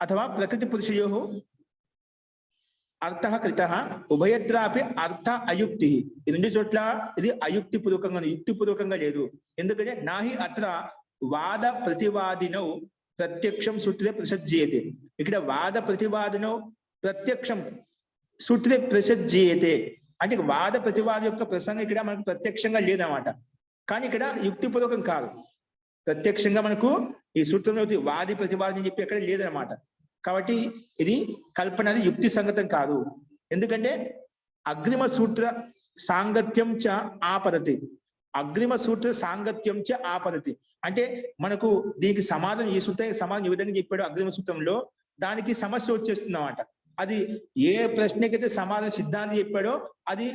అథవా ప్రకృతి పురుషయోహ అర్థ కృతః ఉభయత్రాపి అర్థ అయుక్తి. ఈ రెండు చోట్ల ఇది అయుక్తిపూర్వకంగా, యుక్తిపూర్వకంగా లేదు. ఎందుకంటే నాహి అత్ర వాద ప్రతివాదినౌ ప్రత్యక్షం సూత్రే ప్రసజ్జీయతే. ఇక్కడ వాద ప్రతివాదినౌ ప్రత్యక్షం సూత్రే ప్రసజ్జీయతే అంటే వాద ప్రతివాది యొక్క ప్రసంగం ఇక్కడ మనకు ప్రత్యక్షంగా లేదన్నమాట. కానీ ఇక్కడ యుక్తిపూర్వకం కాదు. ప్రత్యక్షంగా మనకు ఈ సూత్రంలో వాది ప్రతివాది అని చెప్పి ఎక్కడ లేదనమాట. కాబట్టి ఇది కల్పన, అది యుక్తి సంగతం కాదు. ఎందుకంటే అగ్రిమ సూత్ర సాంగత్యం చ ఆపదతి, అగ్రిమ సూత్ర సాంగత్యం చ ఆపదతి అంటే మనకు దీనికి సమాధానం, ఈ సూత్రానికి సమాధానం ఈ విధంగా చెప్పాడు అగ్రిమ సూత్రంలో, దానికి సమస్య వచ్చేస్తుంది అన్నమాట. అది ఏ ప్రశ్నకైతే సమాధానం సిద్ధాంతం చెప్పాడో అది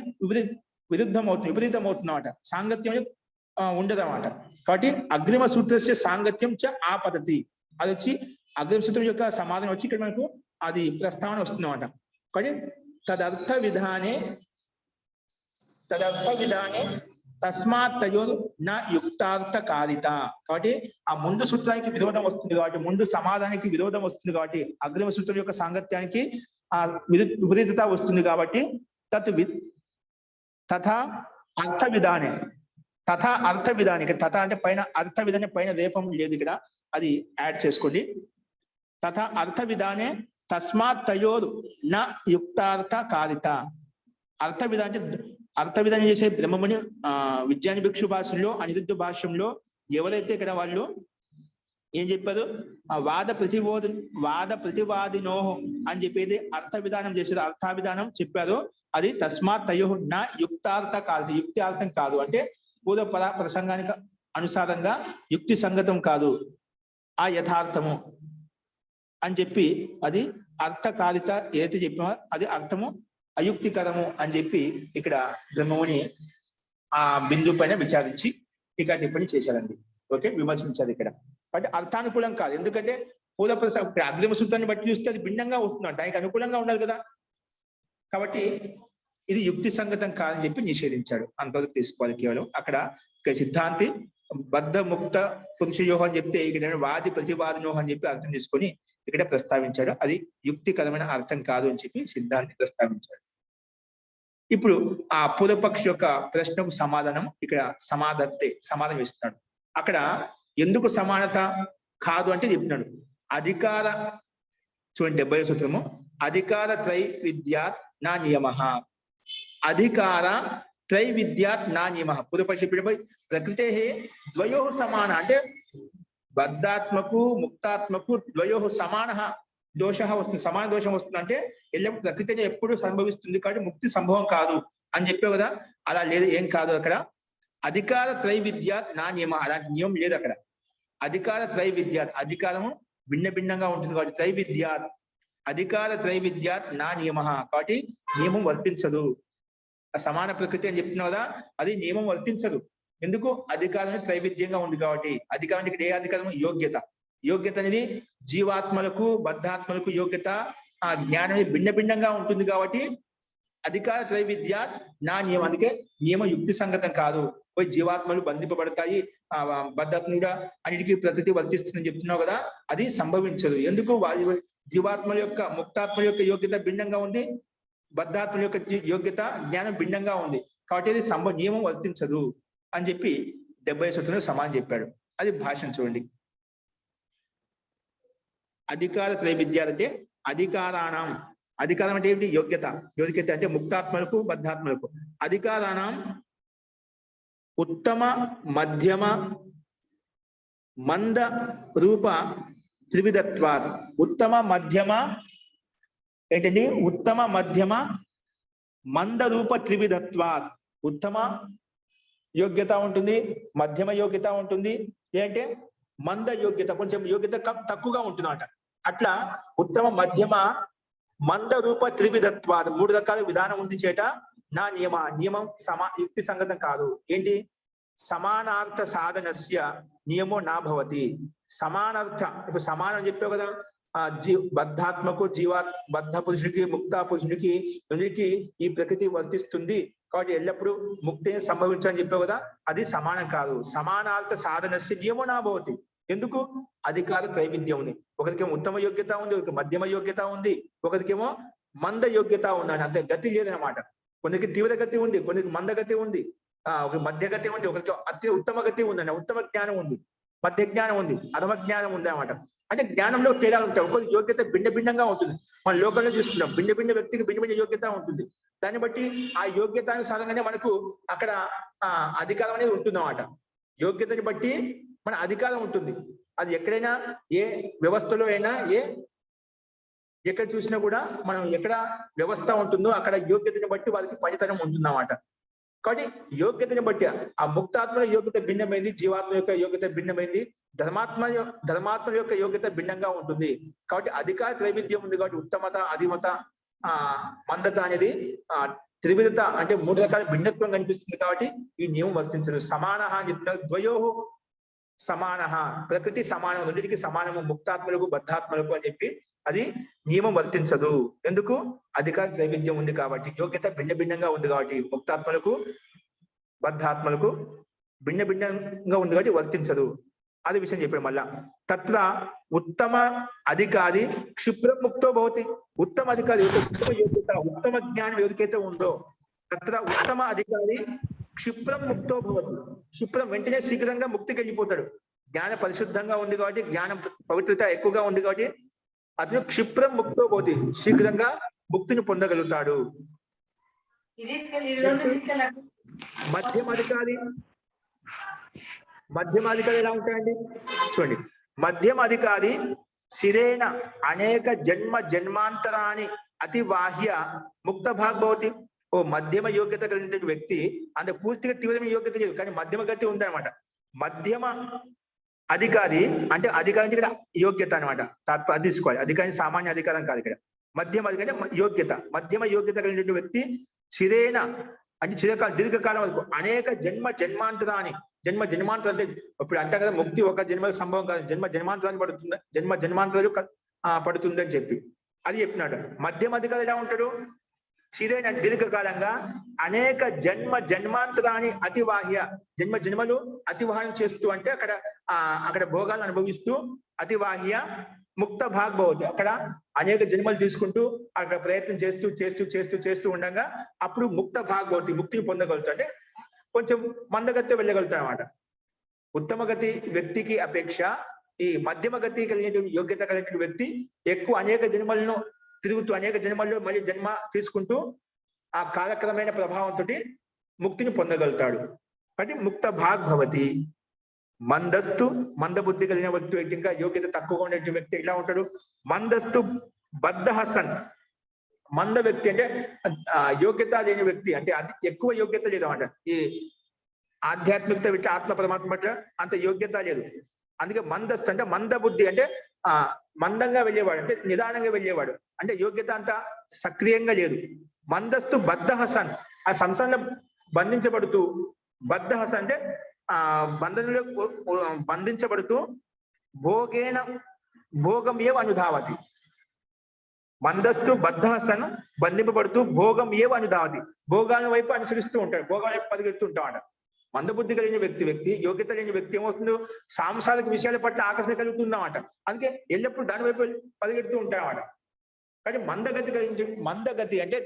విరుద్ధం అవుతుంది, విపరీతం అవుతుంది అన్నమాట. సాంగత్యం ఉండదు అన్నమాట. కాబట్టి అగ్రిమ సూత్రస్య సాంగత్యం చ ఆపదతి, అది వచ్చి అగ్రిమ సూత్రం యొక్క సమాధానం వచ్చి ఇక్కడ మనకు అది ప్రస్తావన వస్తుంది అన్నమాట. కాబట్టి తదర్థ విధానే తస్మాత్ తయోర్ నా యుక్తార్థకారిత. కాబట్టి ఆ ముందు సూత్రానికి విరోధం వస్తుంది కాబట్టి, ముందు సమాధానానికి విరోధం వస్తుంది కాబట్టి, అగ్రిమ సూత్రం యొక్క సాంగత్యానికి ఆ విపరీతత వస్తుంది కాబట్టి తథా అర్థ విధానే, తథా అర్థ విధానికి, తథా అంటే పైన అర్థ విధానం పైన రేపం లేదు ఇక్కడ, అది యాడ్ చేసుకోండి. తథా అర్థ విధానే తస్మాత్ తయోర్ నా యుక్తార్థకారిత. అర్థ విధానం అంటే అర్థ విధానం చేసే బ్రహ్మముని విజ్ఞాని భిక్షు భాషల్లో, అనిరుద్ధ భాష్యంలో ఎవరైతే ఇక్కడ వాళ్ళు ఏం చెప్పారు, వాద ప్రతివాదినో అని చెప్పేది అర్థ విధానం చేసేది, అర్థాభిధానం చెప్పారు. అది తస్మాత్ తయో నా యుక్తార్థ కాదు, యుక్తి అర్థం కాదు అంటే పూర్వ ప్రసంగానికి అనుసారంగా యుక్తి సంగతం కాదు, ఆ యథార్థము అని చెప్పి అది అర్థకారిత ఏదైతే చెప్పామో అది అర్థము అయుక్తికరము అని చెప్పి ఇక్కడ బ్రహ్మముని ఆ బిందు పైన విచారించి టీకా టిప్పణి చేశారండి. ఓకే, విమర్శించారు ఇక్కడ. అంటే అర్థానుకూలం కాదు, ఎందుకంటే పూర్వ అగ్రిమ సూత్రాన్ని బట్టి చూస్తే అది భిన్నంగా వస్తుందంట, దానికి అనుకూలంగా ఉండాలి కదా. కాబట్టి ఇది యుక్తి సంగతం కాదని చెప్పి నిషేధించాడు. అంతవరకు తీసుకోవాలి కేవలం. అక్కడ సిద్ధాంతి బద్ధ ముక్త పురుషయోహం అని చెప్తే ఇక్కడ వాది ప్రతివాదినోహం అని చెప్పి అర్థం తీసుకొని ఇక్కడ ప్రస్తావించాడు. అది యుక్తికరమైన అర్థం కాదు అని చెప్పి సిద్ధాంతి ప్రస్తావించాడు. ఇప్పుడు ఆ పూర్వపక్షి యొక్క ప్రశ్నకు సమాధానం ఇక్కడ సమాధానం ఇస్తున్నాడు. అక్కడ ఎందుకు సమానత కాదు అంటే చెప్తున్నాడు. అధికార చూడండి 70వ సూత్రము, అధికార త్రైవిద్యాత్ నా నియమ, అధికార త్రైవిద్యాత్ నా నియమ. పూర్వపక్షి ప్రకృతే ద్వయో సమాన అంటే బద్ధాత్మకు ముక్తాత్మకు ద్వయో సమాన దోష వస్తుంది, సమాన దోషం వస్తుంది అంటే ఎల్లప్పుడు ప్రకృతి ఎప్పుడు సంభవిస్తుంది కాబట్టి ముక్తి సంభవం కాదు అని చెప్పావు కదా. అలా లేదు, ఏం కాదు. అక్కడ అధికార త్రైవిద్యాత్ నా నియమ, అలాంటి నియమం లేదు అక్కడ. అధికార త్రైవిద్యాత్, అధికారము భిన్న భిన్నంగా ఉంటుంది కాబట్టి త్రైవిద్యాత్, అధికార త్రైవిద్యాత్ నా నియమ, కాబట్టి నియమం వర్తించదు. సమాన ప్రకృతి అని చెప్తున్నావు కదా, అది నియమం వర్తించదు. ఎందుకు? అధికారం త్రైవిధ్యంగా ఉంది కాబట్టి. అధికారం ఇక్కడ ఏ అధికారం? యోగ్యత. యోగ్యత అనేది జీవాత్మలకు బద్ధాత్మలకు యోగ్యత ఆ జ్ఞానం భిన్న భిన్నంగా ఉంటుంది కాబట్టి అధికార త్రైవిద్యాత్ నా నియమం. అందుకే నియమ యుక్తి సంగతం కాదు. పోయి జీవాత్మలు బంధింపబడతాయి, బద్ధాత్మ కూడా అన్నిటికీ ప్రకృతి వర్తిస్తుందని చెప్తున్నావు కదా, అది సంభవించదు. ఎందుకు? వారి జీవాత్మల యొక్క ముక్తాత్మల యొక్క యోగ్యత భిన్నంగా ఉంది, బద్ధాత్మల యొక్క యోగ్యత జ్ఞానం భిన్నంగా ఉంది కాబట్టి అది నియమం వర్తించదు అని చెప్పి 70వ సూత్రంలో సమానం చెప్పాడు. అది భాషను చూడండి. అధికార త్రైవిద్యాలు అంటే అధికారాణం, అధికారం అంటే ఏమిటి? యోగ్యత. యోగ్యత అంటే ముక్తాత్మలకు బద్ధాత్మలకు. అధికారాణం ఉత్తమ మధ్యమ మంద రూప త్రివిధత్వాత్. ఉత్తమ మధ్యమ ఏంటండి? ఉత్తమ మధ్యమ మంద రూప త్రివిధత్వాత్. ఉత్తమ యోగ్యత ఉంటుంది, మధ్యమ యోగ్యత ఉంటుంది, ఏంటంటే మంద యోగ్యత, కొంచెం యోగ్యత తక్కువగా ఉంటుందన్నమాట. అట్లా ఉత్తమ మధ్యమ మంద రూప త్రివిధత్వాత్, 3 రకాల విధానం ఉంది చేట నా నియమం యుక్తి సంగతం కాదు. ఏంటి? సమానార్థ సాధనస్య నియమో నా భవతి. సమానార్థ, ఇప్పుడు సమానం చెప్పావు కదా, బద్ధాత్మకు బద్ధ పురుషుడికి ముక్త పురుషుడికి రెండింటికి ఈ ప్రకృతి వర్తిస్తుంది కాబట్టి ఎల్లప్పుడూ ముక్తి సంభవించాలని చెప్పావు కదా, అది సమానం కాదు. సమానార్థ సాధనస్య నియమో నా భవతి. ఎందుకు? అధికార త్రైవిధ్యం ఉంది. ఒకరికేమో ఉత్తమ యోగ్యత ఉంది, ఒకరికి మధ్యమ యోగ్యత ఉంది, ఒకరికేమో మంద యోగ్యత ఉందని. అంతే, గతి లేదనమాట. కొందరికి తీవ్ర గతి ఉంది, కొందరికి మంద గతి ఉంది, ఒక మధ్య గతి ఉంది, ఒకరికి అతి ఉత్తమ గతి ఉందని. ఉత్తమ జ్ఞానం ఉంది, మధ్య జ్ఞానం ఉంది, అధమ జ్ఞానం ఉంది అన్నమాట. అంటే జ్ఞానంలో తేడాలు ఉంటాయి. ఒకరి యోగ్యత భిన్న భిన్నంగా ఉంటుంది. మన లోకంలో చూసుకుంటాం, భిన్న భిన్న వ్యక్తికి భిన్న భిన్న యోగ్యత ఉంటుంది. దాన్ని బట్టి ఆ యోగ్యతానుసారంగానే మనకు అక్కడ అధికారం అనేది ఉంటుంది అన్నమాట. యోగ్యతని బట్టి మన అధికారం ఉంటుంది. అది ఎక్కడైనా ఏ వ్యవస్థలో అయినా ఎక్కడ చూసినా కూడా మనం ఎక్కడ వ్యవస్థ ఉంటుందో అక్కడ యోగ్యతని బట్టి వారికి పనితనం ఉంటుందన్నమాట. కాబట్టి యోగ్యతని బట్టి ఆ ముక్తాత్మ యోగ్యత భిన్నమైంది, జీవాత్మ యొక్క యోగ్యత భిన్నమైంది, ధర్మాత్మ యొక్క యోగ్యత భిన్నంగా ఉంటుంది. కాబట్టి అధికార త్రైవిధ్యం ఉంది కాబట్టి ఉత్తమత, అధిమత, మందత అనేది త్రివిధత అంటే 3 రకాల భిన్నత్వం కనిపిస్తుంది. కాబట్టి ఈ నియమం వర్తించదు. సమాన అని చెప్పిన ద్వయో సమాన, ప్రకృతి సమానం, రెండింటికి సమానము ముక్తాత్మలకు బద్ధాత్మలకు అని చెప్పి అది నియమం వర్తించదు. ఎందుకు? అధికార త్రైవిధ్యం ఉంది కాబట్టి, యోగ్యత భిన్నంగా ఉంది కాబట్టి, ముక్తాత్మలకు బద్ధాత్మలకు భిన్నంగా ఉంది కాబట్టి వర్తించదు. అది విషయం చెప్పాడు. మళ్ళా తత్ర ఉత్తమ అధికారి క్షిప్రం ముక్తో భవతి. ఉత్తమ అధికారి ఉత్తమ యోగ్యత, ఉత్తమ జ్ఞానం ఎవరికైతే ఉందో తత్ర ఉత్తమ అధికారి క్షిప్రం ముక్తో భవతి. క్షిప్రం వెంటనే శీఘ్రంగా ముక్తికి వెళ్ళిపోతాడు. జ్ఞాన పరిశుద్ధంగా ఉంది కాబట్టి, జ్ఞానం పవిత్రత ఎక్కువగా ఉంది కాబట్టి అతను క్షిప్రం ముక్తో భవతి, శీఘ్రంగా ముక్తిని పొందగలుగుతాడు. మధ్యమాధికారి ఎలా ఉంటాయండి చూడండి. మధ్యమాధికారి శిరేణ అనేక జన్మాంతరాన్ని అతివాహ్య ముక్త భాగవతి. ఓ మధ్యమ యోగ్యత కలిగిన వ్యక్తి, అంటే పూర్తిగా తీవ్రమైన యోగ్యత లేదు కానీ మధ్యమ గతి ఉందన్నమాట. మధ్యమ అధికారి అంటే అధికారి ఇక్కడ యోగ్యత అనమాట, అది తీసుకోవాలి. అధికారి సామాన్య అధికారం కాదు ఇక్కడ. మధ్యమ అధికారి యోగ్యత, మధ్యమ యోగ్యత కలిగిన వ్యక్తి శిరేణ అంటే చిరకాలం దీర్ఘకాలం వరకు అనేక జన్మాంతరాన్ని జన్మాంతరం అంటే ఇప్పుడు అంటాం కదా ముక్తి ఒక జన్మ సంభవం కాదు, జన్మాంతరాన్ని పడుతుంది, జన్మాంతరాలు పడుతుంది అని చెప్పి అది చెప్పినాడు. మధ్యమ అధికారి ఎలా ఉంటాడు? చిరైన దీర్ఘకాలంగా అనేక జన్మాంతరాన్ని అతివాహ్య జన్మలు అతివాహనం చేస్తూ, అంటే అక్కడ భోగాలను అనుభవిస్తూ అతివాహ్య ముక్త భాగ్ భవతి. అక్కడ అనేక జన్మలు తీసుకుంటూ అక్కడ ప్రయత్నం చేస్తూ ఉండగా అప్పుడు ముక్త భాగ్ భవతి, ముక్తిని పొందగలుగుతాడు. అంటే కొంచెం మందగతి వెళ్ళగలుగుతాడు అన్నమాట. ఉత్తమ గతి వ్యక్తికి అపేక్ష ఈ మధ్యమ గతి కలిగిన యోగ్యత కలిగిన వ్యక్తి ఎక్కువ అనేక జన్మలను తిరుగుతూ అనేక జన్మల్లో మళ్ళీ జన్మ తీసుకుంటూ ఆ కాలక్రమైన ప్రభావంతో ముక్తిని పొందగలుగుతాడు. కాబట్టి ముక్త భాగ్ భవతి. మందబుద్ధి కలిగిన వ్యక్తి, ఇంకా యోగ్యత తక్కువగా ఉండే వ్యక్తి ఎలా ఉంటాడు? మందస్తు బద్ధహసన్. మంద వ్యక్తి అంటే యోగ్యత లేని వ్యక్తి, అంటే అది ఎక్కువ యోగ్యత లేదు అన్నమాట. ఈ ఆధ్యాత్మికత విట్ట ఆత్మ పరమాత్మ పట్ల అంత యోగ్యత లేదు. అందుకే మందస్తు అంటే మంద బుద్ధి, అంటే మందంగా వెళ్ళేవాడు, అంటే నిదానంగా వెళ్ళేవాడు, అంటే యోగ్యత అంత సక్రియంగా లేదు. మందస్తు బద్ధహసన్, ఆ సంసారంలో బంధించబడుతూ, బద్ధహసన్ అంటే బంధంలో బంధించబడుతూ భోగం ఏవ అనుధావతి. మందస్తు బద్ధహసన్ బంధింపబడుతూ భోగం ఏవ అనుధావతి, భోగాల వైపు అనుసరిస్తూ ఉంటాడు, భోగాల వైపు పరిగెడుతూ ఉంటాడు. మందబుద్ధి కలిగిన వ్యక్తి యోగ్యత లేని వ్యక్తి ఏమవుతుందో సాంసారిక విషయాల పట్ల ఆకర్షణ కలుగుతుందన్నమాట. అందుకే ఎల్లప్పుడూ దాని వైపు పరిగెడుతూ ఉంటాయన్నమాట. కానీ మందగతి అంటే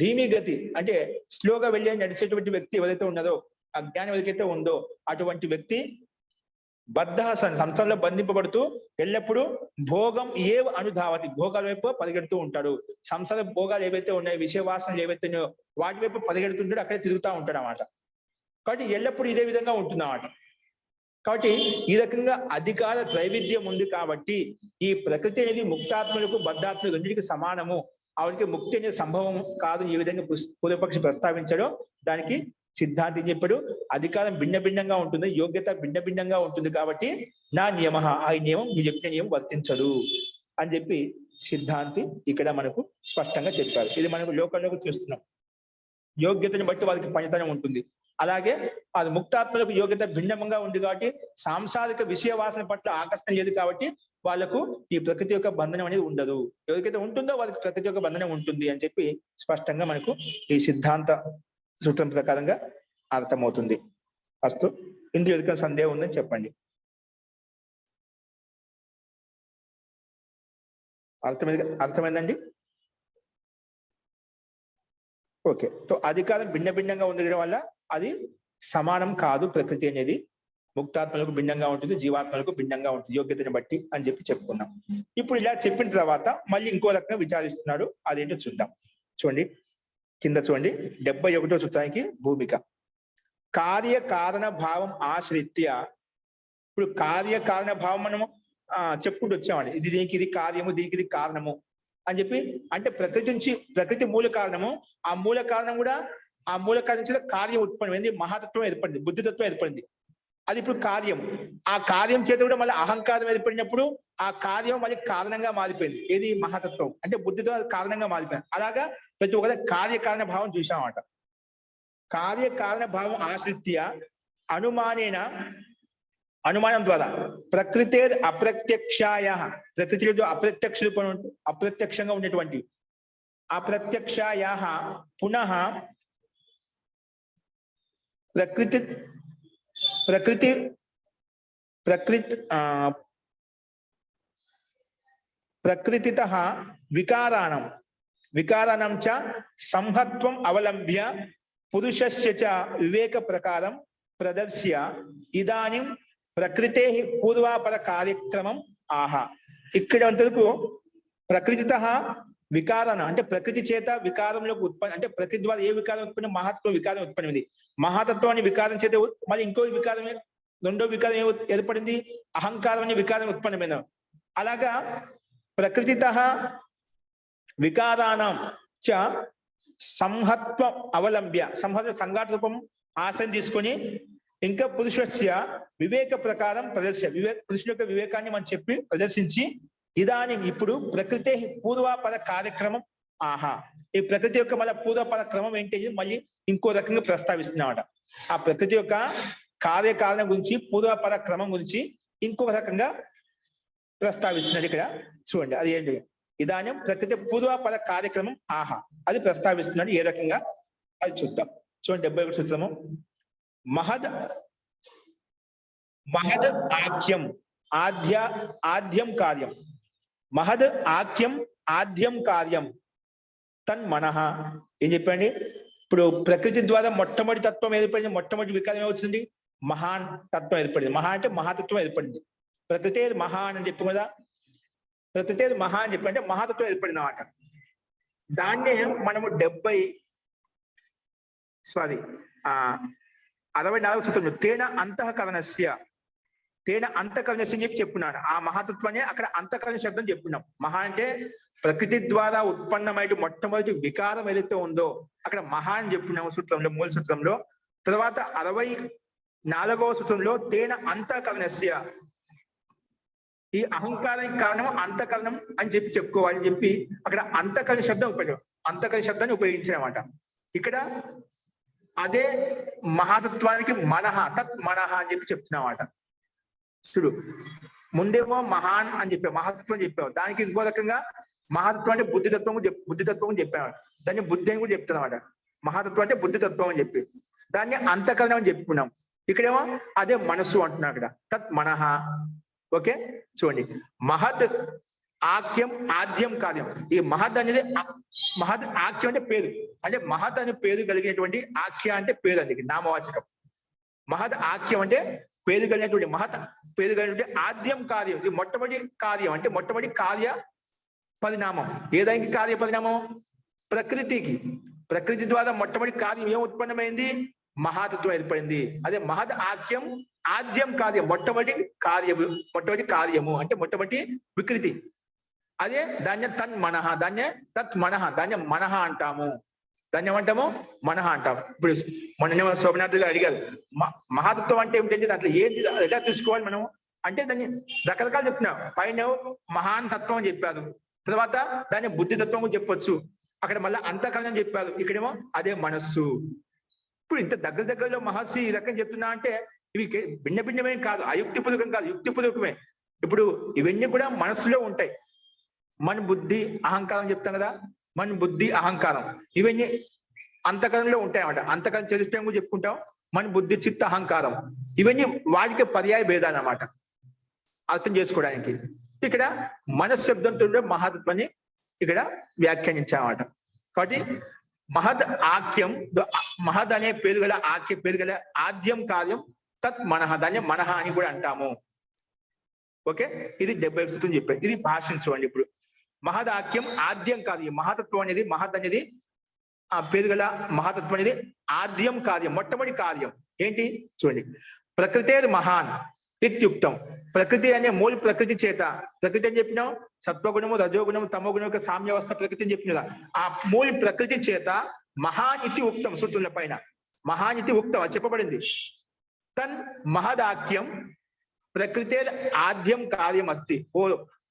ధీమి గతి, అంటే స్లోగా వెళ్ళి నడిచేటువంటి వ్యక్తి ఎవరైతే ఉన్నదో, ఆ జ్ఞానం ఎవరికైతే ఉందో అటువంటి వ్యక్తి బద్ధహసన్ సంసారంలో బంధింపబడుతూ ఎల్లప్పుడూ భోగం ఏవ అనుధావతి, భోగాల వైపు పరిగెడుతూ ఉంటాడు. సంసార భోగాలు ఏవైతే ఉన్నాయో, విషయ వాసనలు ఏవైతే ఉన్నాయో వాటి వైపు పరిగెడుతుంటాడు, అక్కడే తిరుగుతూ ఉంటాడు అన్నమాట. కాబట్టి ఎల్లప్పుడూ ఇదే విధంగా ఉంటుందన్నమాట. కాబట్టి ఈ రకంగా అధికార త్రైవిధ్యం ఉంది కాబట్టి ఈ ప్రకృతి అనేది ముక్తాత్మలకు బద్ధాత్మలకు రెండింటికి సమానము, ఆవిడికి ముక్తి అనేది సంభవం కాదు. ఈ విధంగా పూర్వపక్షి ప్రస్తావించాడో దానికి సిద్ధాంతి చెప్పాడు అధికారం భిన్నంగా ఉంటుంది, యోగ్యత భిన్నంగా ఉంటుంది. కాబట్టి నా నియమ, ఆ నియమం నువ్వు చెప్పిన నియమం వర్తించదు అని చెప్పి సిద్ధాంతి ఇక్కడ మనకు స్పష్టంగా చెప్పారు. ఇది మనకు లోకంలోకి చూస్తున్నాం. యోగ్యతను బట్టి వాళ్ళకి పనితనం ఉంటుంది. అలాగే అది ముక్తాత్మలకు యోగ్యత భిన్నంగా ఉంది కాబట్టి సాంసారిక విషయ వాసన పట్ల ఆకర్షణ లేదు కాబట్టి వాళ్ళకు ఈ ప్రకృతి యొక్క బంధనం అనేది ఉండదు. ఎవరికైతే ఉంటుందో వాళ్ళకి ప్రకృతి యొక్క బంధనం ఉంటుంది అని చెప్పి స్పష్టంగా మనకు ఈ సిద్ధాంత సూత్రం ప్రకారంగా అర్థమవుతుంది. ఫస్ట్ ఇందులో ఎవరికైనా సందేహం ఉందని చెప్పండి. అర్థమైందండి? ఓకే. సో అధికారం భిన్నంగా ఉండడం వల్ల అది సమానం కాదు. ప్రకృతి అనేది ముక్తాత్మలకు భిన్నంగా ఉంటుంది, జీవాత్మలకు భిన్నంగా ఉంటుంది యోగ్యతను బట్టి అని చెప్పి చెప్పుకున్నాం. ఇప్పుడు ఇలా చెప్పిన తర్వాత మళ్ళీ ఇంకో రకంగా విచారిస్తున్నాడు. అదేంటో చూద్దాం. చూడండి కింద చూడండి 71వ సూత్రానికి భూమిక. కార్యకారణ భావం ఆశ్రిత్య ఇప్పుడు కార్యకారణ భావం మనము చెప్పుకుంటూ వచ్చామండి. ఇది దీనికి ఇది కార్యము, దీనికి ఇది కారణము అని చెప్పి. అంటే ప్రకృతి నుంచి, ప్రకృతి మూల కారణము, ఆ మూల కారణం కూడా, ఆ మూల కారణం నుంచి కార్యం ఉత్పన్నమైంది, మహాతత్వం ఏర్పడింది, బుద్ధితత్వం ఏర్పడింది. అది ఇప్పుడు కార్యం. ఆ కార్యం చేత కూడా మళ్ళీ అహంకారం ఏర్పడినప్పుడు ఆ కార్యం మళ్ళీ కారణంగా మారిపోయింది. ఏది? మహాతత్వం. అంటే బుద్ధితో కారణంగా మారిపోయింది. అలాగా ప్రతి ఒక్కరి కార్యకారణ భావం చూసామన్నమాట. కార్యకారణ భావం ఆశ్రిత్య అనుమానం ద్వారా ప్రకృతే అప్రత్యక్షాయ, ప్రకృతిలో అప్రత్యక్షంగా ఉన్నటువంటి అప్రత్యక్షాయ పునః ప్రకృతితః వికారాణం చ సంహత్వం అవలంబ్య పురుషస్య చ వివేక ప్రకారం ప్రదర్శ్య ఇదానిం ప్రకృతే పూర్వాపర కార్యక్రమం ఆహా. ఇక్కడ అంతకు ప్రకృతితః వికారణ అంటే ప్రకృతి చేత వికారంలోకి ఉత్పత్తి, అంటే ప్రకృతి ద్వారా ఏ వికారం ఉత్పత్తి? మహాతత్వం వికారం ఉత్పన్నమైంది. మహాతత్వాన్ని వికారం చేత మళ్ళీ ఇంకో వికారం, రెండో వికారం ఏర్పడింది, అహంకారం అనే వికారం ఉత్పన్నమైన. అలాగా ప్రకృతితః వికారాణం చ సంహత్వం అవలంబ్య, సంఘాత రూపం ఆశ్రయం తీసుకొని ఇంకా పురుషస్య వివేక ప్రకారం పురుషుల యొక్క వివేకాన్ని మనం చెప్పి ప్రదర్శించి ఇదాని ఇప్పుడు ప్రకృతి పూర్వాపర కార్యక్రమం ఆహా. ఈ ప్రకృతి యొక్క మళ్ళీ పూర్వపర క్రమం ఏంటి మళ్ళీ ఇంకో రకంగా ప్రస్తావిస్తున్నామట. ఆ ప్రకృతి యొక్క కార్యకారణం గురించి, పూర్వపర క్రమం గురించి ఇంకొక రకంగా ప్రస్తావిస్తున్నాడు ఇక్కడ. చూడండి అది ఏంటి? ఇదాని ప్రకృతి పూర్వపర కార్యక్రమం ఆహా, అది ప్రస్తావిస్తున్నాడు. ఏ రకంగా అది చూద్దాం. చూడండి 71 సూత్రము. మహద్ ఆఖ్యం ఆద్యం కార్యం. మహద్ ఆఖ్యం ఆద్యం కార్యం తన్మనః. ఏం చెప్పండి? ఇప్పుడు ప్రకృతి ద్వారా మొట్టమొదటి తత్వం ఏర్పడింది, మొట్టమొదటి వికారం ఏమవుతుంది? మహాన్ తత్వం ఏర్పడింది. మహా అంటే మహాతత్వం ఏర్పడింది. ప్రకృతి మహాన్ అని చెప్పి కదా, ప్రకృతి మహా అని చెప్పి అంటే మహాతత్వం ఏర్పడింది అన్నమాట. దాన్నే మనము 64 సూత్రంలో తేన అంతఃకరణస్య అని చెప్పి చెప్పున్నాడు. ఆ మహాతత్వాన్ని అక్కడ అంతఃకరణ శబ్దం చెప్పున్నాం. మహా అంటే ప్రకృతి ద్వారా ఉత్పన్నమైన మొట్టమొదటి వికారం ఏదైతే ఉందో అక్కడ మహా అని చెప్పినాము సూత్రంలో, మూల సూత్రంలో. తర్వాత 64వ సూత్రంలో తేన అంతఃకరణస్య, ఈ అహంకారానికి కారణం అంతఃకరణం అని చెప్పి చెప్పుకోవాలని చెప్పి అక్కడ అంతఃకరణ శబ్దాన్ని ఉపయోగించారన్నమాట. ఇక్కడ అదే మహాతత్వానికి తత్ మనః అని చెప్పి చెప్తున్నామాట. చూడు, ముందేమో మహాన్ అని చెప్పావు, మహాతత్వం చెప్పావు. దానికి ఇంకో రకంగా మహాతత్వం అంటే బుద్ధితత్వం చెప్పాడు. దాన్ని బుద్ధి అని కూడా చెప్తున్నమాట. మహాతత్వం అంటే బుద్ధితత్వం అని చెప్పి దాన్ని అంతఃకరణం అని చెప్పుకున్నాం. ఇక్కడేమో అదే మనస్సు అంటున్నాడు ఇక్కడ, తత్ మనః. ఓకే, చూడండి. మహద్ ఆఖ్యం ఆద్యం కార్యం. ఈ మహద్ అనేది మహద్ ఆఖ్యం అంటే పేరు, అంటే మహద్ అనే పేరు కలిగినటువంటి, ఆఖ్య అంటే పేరు అండి, నామవాచకం. మహద్ ఆఖ్యం అంటే పేరు కలిగినటువంటి, మహత్ పేరు కలిగినటువంటి ఆద్యం కార్యం. ఇది మొట్టమొదటి కార్యం అంటే మొట్టమొదటి కార్య పరిణామం. ఏదానికి కార్య పరిణామం? ప్రకృతి ద్వారా మొట్టమొదటి కార్యం ఏం ఉత్పన్నమైంది? మహాతత్వం ఏర్పడింది. అదే మహద్ ఆఖ్యం ఆద్యం కార్యం, మొట్టమొదటి కార్యము అంటే మొట్టమొదటి వికృతి. అదే దాన్ని తన్మనః, తత్ మనః అంటాము. దాన్ని ఏమంటాము? మనః అంటాము. ఇప్పుడు మొన్న శోభనాథ్ గారు అడిగారు మహాతత్వం అంటే ఏమిటంటే దాంట్లో ఏది ఎలా తీసుకోవాలి మనం అంటే దాన్ని రకరకాలు చెప్తున్నాం. పైన మహాన్ తత్వం అని చెప్పారు, తర్వాత దాన్ని బుద్ధితత్వం చెప్పొచ్చు, అక్కడ మళ్ళీ అంతఃకరణం చెప్పారు, ఇక్కడేమో అదే మనస్సు. ఇప్పుడు ఇంత దగ్గరలో మహర్షి ఈ రకం చెప్తున్నా అంటే ఇవి భిన్నమేం కాదు, అయుక్తిపూర్వకం కాదు, యుక్తిపూర్వకమే. ఇప్పుడు ఇవన్నీ కూడా మనస్సులో ఉంటాయి. మన బుద్ధి అహంకారం చెప్తాం కదా, మన బుద్ధి అహంకారం ఇవన్నీ అంతఃకరణలో ఉంటాయి అన్నమాట. అంతఃకరణ చతుష్టయం కూడా చెప్పుకుంటాం. మన బుద్ధి చిత్త అహంకారం ఇవన్నీ వాటికి పర్యాయ భేదాలు అన్నమాట అర్థం చేసుకోవడానికి. ఇక్కడ మనశ్శబ్దంతో మహాతత్వాన్ని ఇక్కడ వ్యాఖ్యానించామన్నమాట. కాబట్టి మహద్ ఆఖ్యం, మహద్ అనే పేరు గల ఆద్యం కార్యం తత్ మనః, దాన్ని మనః అని కూడా అంటాము. ఓకే, ఇది 71 సూత్రం చెప్పారు. ఇది భాషించుకోండి. ఇప్పుడు మహద్ ఆఖ్యం ఆద్యం కార్యం, మహాతత్వం అనేది, మహద్ అనేది ఆ పేరు గల మహాతత్వం అనేది ఆద్యం కార్యం, మొట్టమొదటి కార్యం ఏంటి చూడండి. ప్రకృతే మహాన్, ఇత్యుక్తం. ప్రకృతి అనే మూల ప్రకృతి చేత, ప్రకృతి అని చెప్పినాం సత్వగుణము రజోగుణము తమోగుణం యొక్క సామ్యవస్థ ప్రకృతి అని చెప్పిన ఆ మూల ప్రకృతి చేత మహానితి ఉక్తం. సూత్రుల పైన మహానితి ఉక్తం అని చెప్పబడింది. తన్ మహదాఖ్యం ప్రకృతే ఆద్యం కార్యం అస్తి. ఓ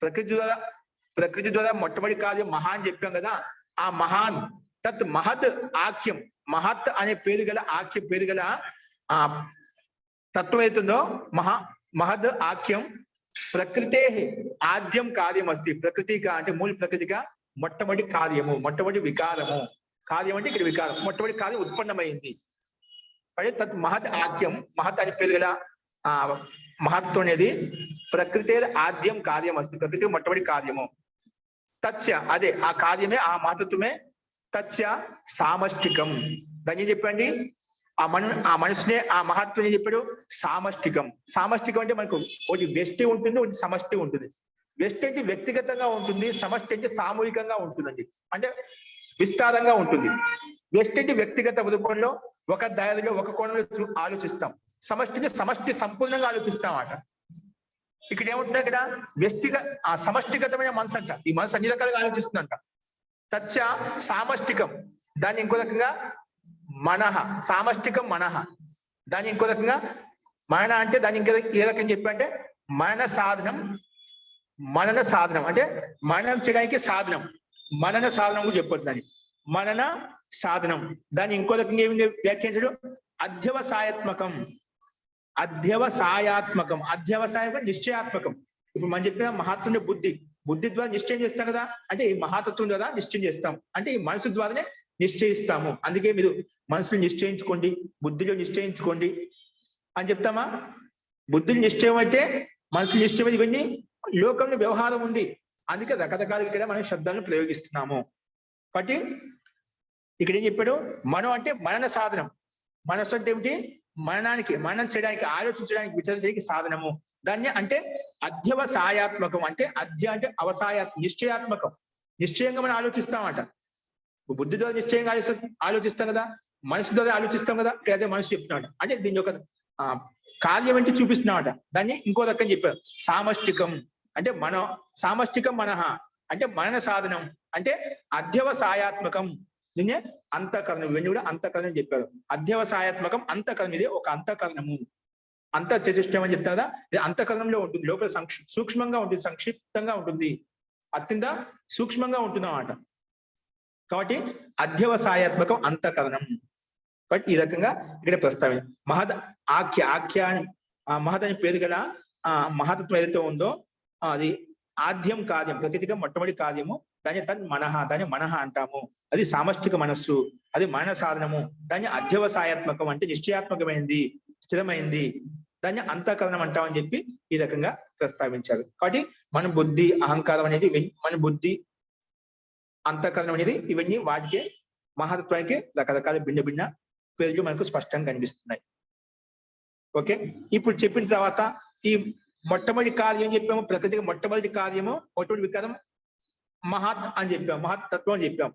ప్రకృతి ద్వారా మొట్టమొదటి కార్యం మహా అని చెప్పాం కదా, ఆ మహాన్ తత్ మహత్ ఆఖ్యం, మహత్ అనే పేరు గల ఆఖ్యం పేరు గల ఆ తత్వం అవుతుందో మహద్ ఆఖ్యం ప్రకృతే ఆద్యం కార్యం అస్తి. ప్రకృతిగా అంటే మూల ప్రకృతిగా మొట్టమొదటి కార్యము, మొట్టమొదటి వికారము. కార్యం అంటే ఇక్కడ వికారం, మొట్టమొదటి కార్యం ఉత్పన్నమైంది. అంటే తత్ మహత్ ఆఖ్యం, మహత్ అని పేరు గల ఆ మహత్వం అనేది ప్రకృతే ఆద్యం కార్యం అస్తి. ప్రకృతి మొట్టమొదటి కార్యము. తచ్చ అదే ఆ కార్యమే, ఆ మహత్వమే తచ్చ సామష్టికం. దాన్ని చెప్పండి, ఆ మనసునే ఆ మహత్వం చెప్పాడు సామష్టికం. సామష్టికం అంటే మనకు ఒకటి వ్యష్టి ఉంటుంది, ఒకటి సమష్టి ఉంటుంది. వ్యష్టి అంటే వ్యక్తిగతంగా ఉంటుంది, సమష్టి అంటే సామూహికంగా ఉంటుందండి, అంటే విస్తారంగా ఉంటుంది. వ్యష్టి అంటే వ్యక్తిగత రూపంలో ఒక దారిలో ఒక కోణంలో ఆలోచిస్తాం. సమష్టిని సమష్టి సంపూర్ణంగా ఆలోచిస్తాం అట. ఇక్కడ ఏముంటుంది, ఇక్కడ ఆ సమష్టిగతమైన మనసు అంట. ఈ మనసు అన్ని రకాలుగా ఆలోచిస్తుందంట. తచ్చ సామష్టికం, దాన్ని ఇంకో రకంగా మనహ, సామష్టికం మనహ. దాన్ని ఇంకో రకంగా మన అంటే దాన్ని ఇంకో ఏ రకంగా చెప్పంటే మనన సాధనం అంటే మననం చేయడానికి సాధనం, మనన సాధనం కూడా చెప్పొచ్చు. దాన్ని మనన సాధనం. దాన్ని ఇంకో రకంగా ఏమి వ్యాఖ్యానించడు అధ్యవసాయాత్మకం. అధ్యవసాయం నిశ్చయాత్మకం. ఇప్పుడు మనం చెప్పిన మహాత్ముని బుద్ధి ద్వారా నిశ్చయం చేస్తాం కదా, అంటే ఈ మహాతత్వం ద్వారా నిశ్చయం చేస్తాం, అంటే ఈ మనసు ద్వారానే నిశ్చయిస్తాము. అందుకే మీరు మనసులో నిశ్చయించుకోండి, బుద్ధిలో నిశ్చయించుకోండి అని చెప్తామా. బుద్ధిని నిశ్చయం అయితే మనసు నిశ్చయం, ఇవన్నీ లోకంలో వ్యవహారం ఉంది. అందుకే రకరకాలుగా ఇక్కడ మనం శబ్దాలను ప్రయోగిస్తున్నాము. కాబట్టి ఇక్కడ ఏం చెప్పాడు, మనం అంటే మనన సాధనం. మనసు అంటే ఏమిటి, మననం చేయడానికి, ఆలోచించడానికి, విచారణ చేయడానికి సాధనము. దాన్ని అంటే అధ్యవసాయాత్మకం. అంటే అధ్య అంటే నిశ్చయాత్మకం. నిశ్చయంగా మనం ఆలోచిస్తామట. బుద్ధి ద్వారా నిశ్చయంగా ఆలోచిస్తాం కదా, మనసు ద్వారా ఆలోచిస్తాం కదా. ఇక్కడ అదే మనసు చెప్తున్నాడు, అంటే దీని యొక్క కార్యం ఏంటి చూపిస్తున్నామట. దాన్ని ఇంకో రకం చెప్పారు సామష్టికం. అంటే సామష్టికం మనహ అంటే మనన సాధనం, అంటే అధ్యవసాయాత్మకం. దీన్నే అంతఃకరణం. ఇవన్నీ కూడా అంతఃకరణం చెప్పారు. అధ్యవసాయాత్మకం అంతఃకరణం. ఇది ఒక అంతఃకరణము. అంతఃచతుష్టయం అని చెప్తారు కదా, ఇది అంతఃకరణంలో ఉంటుంది. లోపల సూక్ష్మంగా ఉంటుంది, సంక్షిప్తంగా ఉంటుంది, అత్యంత సూక్ష్మంగా ఉంటుంది అన్నమాట. కాబట్టి అధ్యవసాయాత్మకం అంతఃకరణం. కాబట్టి ఈ రకంగా ఇక్కడ ప్రస్తావన మహద్ మహద్ అని పేరు గల మహతత్వం ఏదైతే ఉందో అది ఆద్యం కార్యం, ప్రకృతిగా మొట్టమొదటి కార్యము. దాన్ని దాన్ని మనహ అంటాము. అది సామష్టిక మనస్సు, అది మన సాధనము. దాన్ని అధ్యవసాయాత్మకం అంటే నిశ్చయాత్మకమైంది, స్థిరమైంది. దాన్ని అంతఃకరణం అంటామని చెప్పి ఈ రకంగా ప్రస్తావించారు. కాబట్టి మన బుద్ధి అహంకారం అనేది, మన బుద్ధి అంతఃకరణం అనేది, ఇవన్నీ వాటికే మహత్వానికి రకరకాల భిన్న భిన్న పేర్లు మనకు స్పష్టంగా కనిపిస్తున్నాయి. ఓకే, ఇప్పుడు చెప్పిన తర్వాత ఈ మొట్టమొదటి కార్యం చెప్పాము, ప్రకృతికి మొట్టమొదటి కార్యము, మొట్టమొదటి వికారం మహత్ అని చెప్పాం, మహత్తత్వం అని చెప్పాం.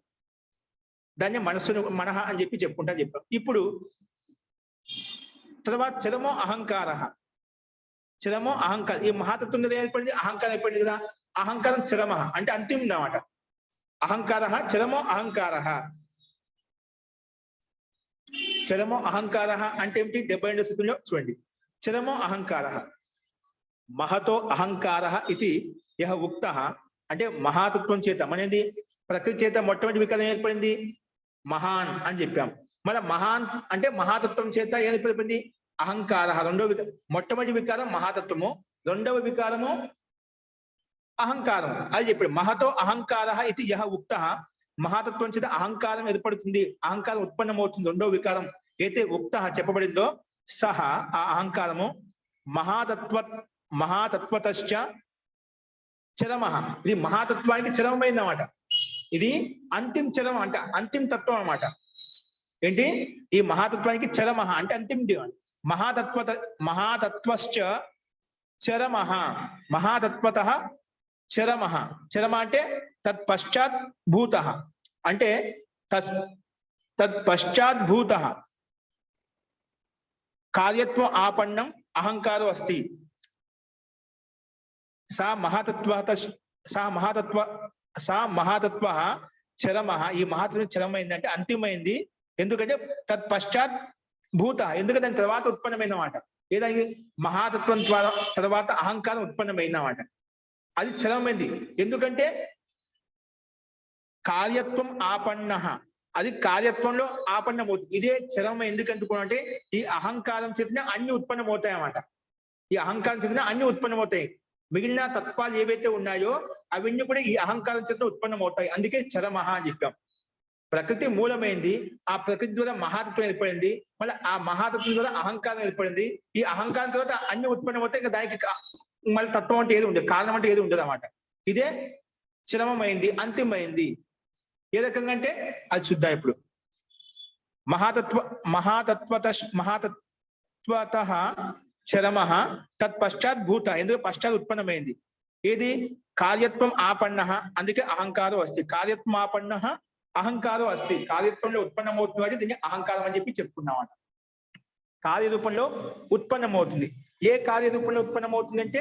దాన్ని మనస్సును మనహ అని చెప్పుకుంటా చెప్పాం. ఇప్పుడు తర్వాత చరమో అహంకార. ఈ మహాతత్వం మీద ఏర్పడింది, అహంకారం ఏర్పడింది కదా. అహంకారం చరమ అంటే అంతిమ అన్నమాట. అహంకార చరమో అహంకార. చరమో అహంకార అంటే ఏమిటి, 72 స్థితుల్లో చూడండి. చరమో అహంకార మహతో అహంకార ఇది యహ ఉక్త. అంటే మహాతత్వం చేత, మనది ప్రకృతి చేత మొట్టమొదటి వికారం ఏర్పడింది మహాన్ అని చెప్పాం. మన మహాన్ అంటే మహాతత్వం చేత ఏర్పడింది అహంకార. మొట్టమొదటి వికారం మహాతత్వము, రెండవ వికారము అహంకారం. అది చెప్పాడు. మహతో అహంకార ఇది యహ ఉక్త. మహాతత్వం చేత అహంకారం ఏర్పడుతుంది, అహంకారం ఉత్పన్నమవుతుంది. రెండవ వికారం అయితే ఉక్త చెప్పబడిందో సహ ఆ అహంకారము మహాతత్వతశ్చ చరమ. ఇది మహాతత్వానికి చరమైంది అన్నమాట. ఇది అంతిమ చరం అంటే అంతిమ తత్వం అన్నమాట. ఏంటి, ఈ మహాతత్వానికి చరమ అంటే అంతిమ. మహాతత్వశ్చ చరమ. మహాతత్వత చరమ. చరమ అంటే తత్పశ్చాత్ భూత, అంటే తత్పశ్చాత్ భూత కార్యత్వం ఆపన్నం అహంకారో అస్తి. సా మహాతత్వ చరమ. ఈ మహాతత్వం చరమైంది అంటే అంతిమైంది. ఎందుకంటే తత్పశ్చాత్ భూత, ఎందుకంటే దాని తర్వాత ఉత్పన్నమైన మాట. ఏదైనా మహాతత్వం ద్వారా తర్వాత అహంకారం ఉత్పన్నమైన మాట, అది చరమైంది. ఎందుకంటే కార్యత్వం ఆపన్న, అది కార్యత్వంలో ఆపన్నమవుతుంది. ఇదే చరమ ఎందుకు అనుకున్నాంటే ఈ అహంకారం చేతనే అన్ని ఉత్పన్నమవుతాయి అన్నమాట. ఈ అహంకారం చేతనే అన్ని ఉత్పన్నమవుతాయి. మిగిలిన తత్వాలు ఏవైతే ఉన్నాయో అవన్నీ కూడా ఈ అహంకారం చేత ఉత్పన్నమవుతాయి. అందుకే చరమహ అని చెప్పాం. ప్రకృతి మూలమైంది, ఆ ప్రకృతి ద్వారా మహాతత్వం ఏర్పడింది, మళ్ళీ ఆ మహాతత్వం ద్వారా అహంకారం ఏర్పడింది. ఈ అహంకారం తర్వాత అన్ని ఉత్పన్నమవుతాయి. ఇంకా దానికి మళ్ళీ తత్వం అంటే ఏది ఉండదు, కారణం అంటే ఏది ఉండదు అన్నమాట. ఇదే చరమమైంది, అంతిమైంది. ఏ రకంగా అంటే అది చూద్దాం ఇప్పుడు. మహాతత్వత చరమ తత్పశ్చాత్ భూత, ఎందుకు పశ్చాత్ ఉత్పన్నమైంది. ఏది కార్యత్వం ఆపన్న, అందుకే అహంకారం అస్తి. కార్యత్వం ఆపన్న అహంకారం అస్తి. కార్యత్వంలో ఉత్పన్నమవుతుంది అంటే దీన్ని అహంకారం అని చెప్పి చెప్పుకున్నాం. కార్యరూపంలో ఉత్పన్నమవుతుంది. ఏ కార్యరూపంలో ఉత్పన్నమవుతుంది అంటే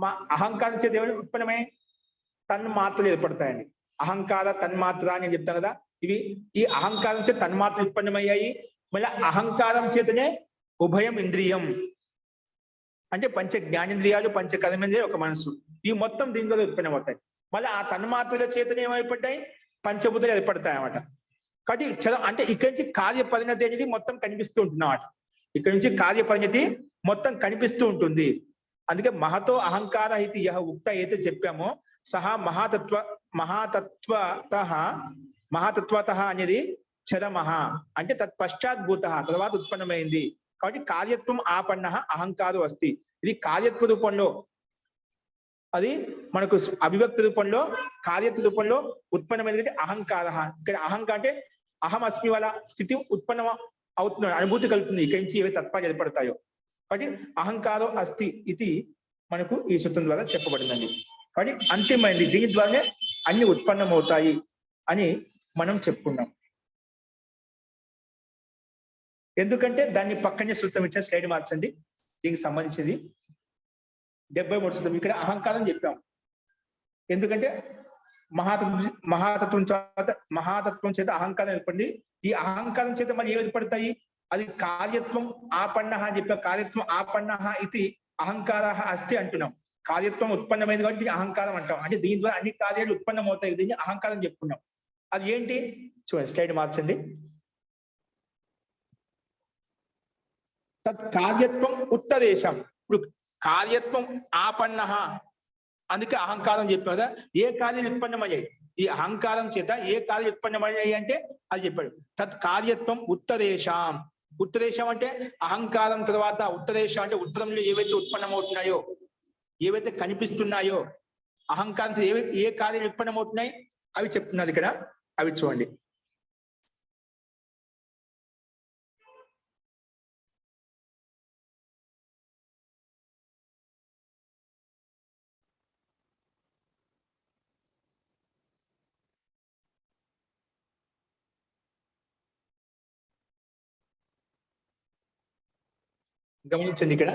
మా అహంకారం చేత ఏమైనా ఉత్పన్నమై తన్మాత్రలు ఏర్పడతాయండి. అహంకార తన్మాత్ర అని చెప్తాను కదా, ఇవి ఈ అహంకారం చేత తన్మాత్రలు ఉత్పన్నమయ్యాయి. మళ్ళీ అహంకారం చేతనే ఉభయం ఇంద్రియం అంటే పంచ జ్ఞానేంద్రియాలు, పంచ కర్మేంద్రియాలు, ఒక మనసు, ఈ మొత్తం దీని ద్వారా ఉత్పన్నమవుతాయి. మళ్ళీ ఆ తన్మాత్రల చేతనే ఏమైపడ్డాయి, పంచభూతాలు ఏర్పడతాయి అన్నమాట. కాబట్టి అంటే ఇక్కడి నుంచి కార్యపరిణతి అనేది మొత్తం కనిపిస్తూ ఉంటుంది అన్నమాట. ఇక్కడి నుంచి కార్యపరిణతి మొత్తం కనిపిస్తూ ఉంటుంది. అందుకే మహతో అహంకార ఇది యహ ఉక్త అయితే చెప్పామో సహా మహాతత్వత అనేది చరమహ అంటే తత్పశ్చాద్భూత, తర్వాత ఉత్పన్నమైంది. కాబట్టి కార్యత్వం ఆపన్న అహంకారం అస్తి. ఇది కార్యత్వ రూపంలో, అది మనకు అభివ్యక్తి రూపంలో, కార్యత్వ రూపంలో ఉత్పన్నమైనది అహంకార. ఇక్కడ అహంకార అంటే అహం అస్మి వల్ల స్థితి ఉత్పన్నం అవుతుంది, అనుభూతి కలుగుతుంది. ఇక్కడి నుంచి ఏవైతే తత్వాలు ఏర్పడతాయో. కాబట్టి అహంకారం అస్తి ఇది మనకు ఈ సూత్రం ద్వారా చెప్పబడిందండి. కాబట్టి అంతిమైంది, దీని ద్వారానే అన్ని ఉత్పన్నమవుతాయి అని మనం చెప్పుకున్నాం. ఎందుకంటే దాన్ని పక్కనే సూత్రం ఇచ్చిన స్లైడ్ మార్చండి, దీనికి సంబంధించింది 73 సూత్రం. ఇక్కడ అహంకారం చెప్పాం. ఎందుకంటే మహాతత్వం చేత అహంకారం ఏర్పడింది. ఈ అహంకారం చేత మళ్ళీ ఏమి ఏర్పడతాయి, అది కార్యత్వం ఆపన్న అని చెప్పాం. కార్యత్వం ఆపన్న ఇది అహంకార అస్తి అంటున్నాం. కార్యత్వం ఉత్పన్నమైంది కాబట్టి దీన్ని అహంకారం అంటాం. అంటే దీని ద్వారా అన్ని కార్యాలు ఉత్పన్నం అవుతాయి, దీన్ని అహంకారం చెప్పుకున్నాం. అది ఏంటి చూడండి, స్లైడ్ మార్చండి. తత్ కార్యత్వం ఉత్తదేశం. ఇప్పుడు కార్యత్వం ఆపన్న, అందుకే అహంకారం చెప్పాం కదా. ఏ కార్యాలు ఉత్పన్నమయ్యాయి, ఈ అహంకారం చేత ఏ కార్యాలు ఉత్పన్నమయ్యాయి అంటే అది చెప్పాడు. తత్ కార్యత్వం ఉత్తరేషాం. ఉత్తరేషం అంటే అహంకారం తర్వాత ఉత్తరేషం అంటే ఉత్తరంలో ఏవైతే ఉత్పన్నమవుతున్నాయో, ఏవైతే కనిపిస్తున్నాయో, అహంకారం ఏ కార్యాలు ఉత్పన్నమవుతున్నాయి అవి చెప్తున్నారు ఇక్కడ. అవి చూడండి. గమనించండి, ఇక్కడ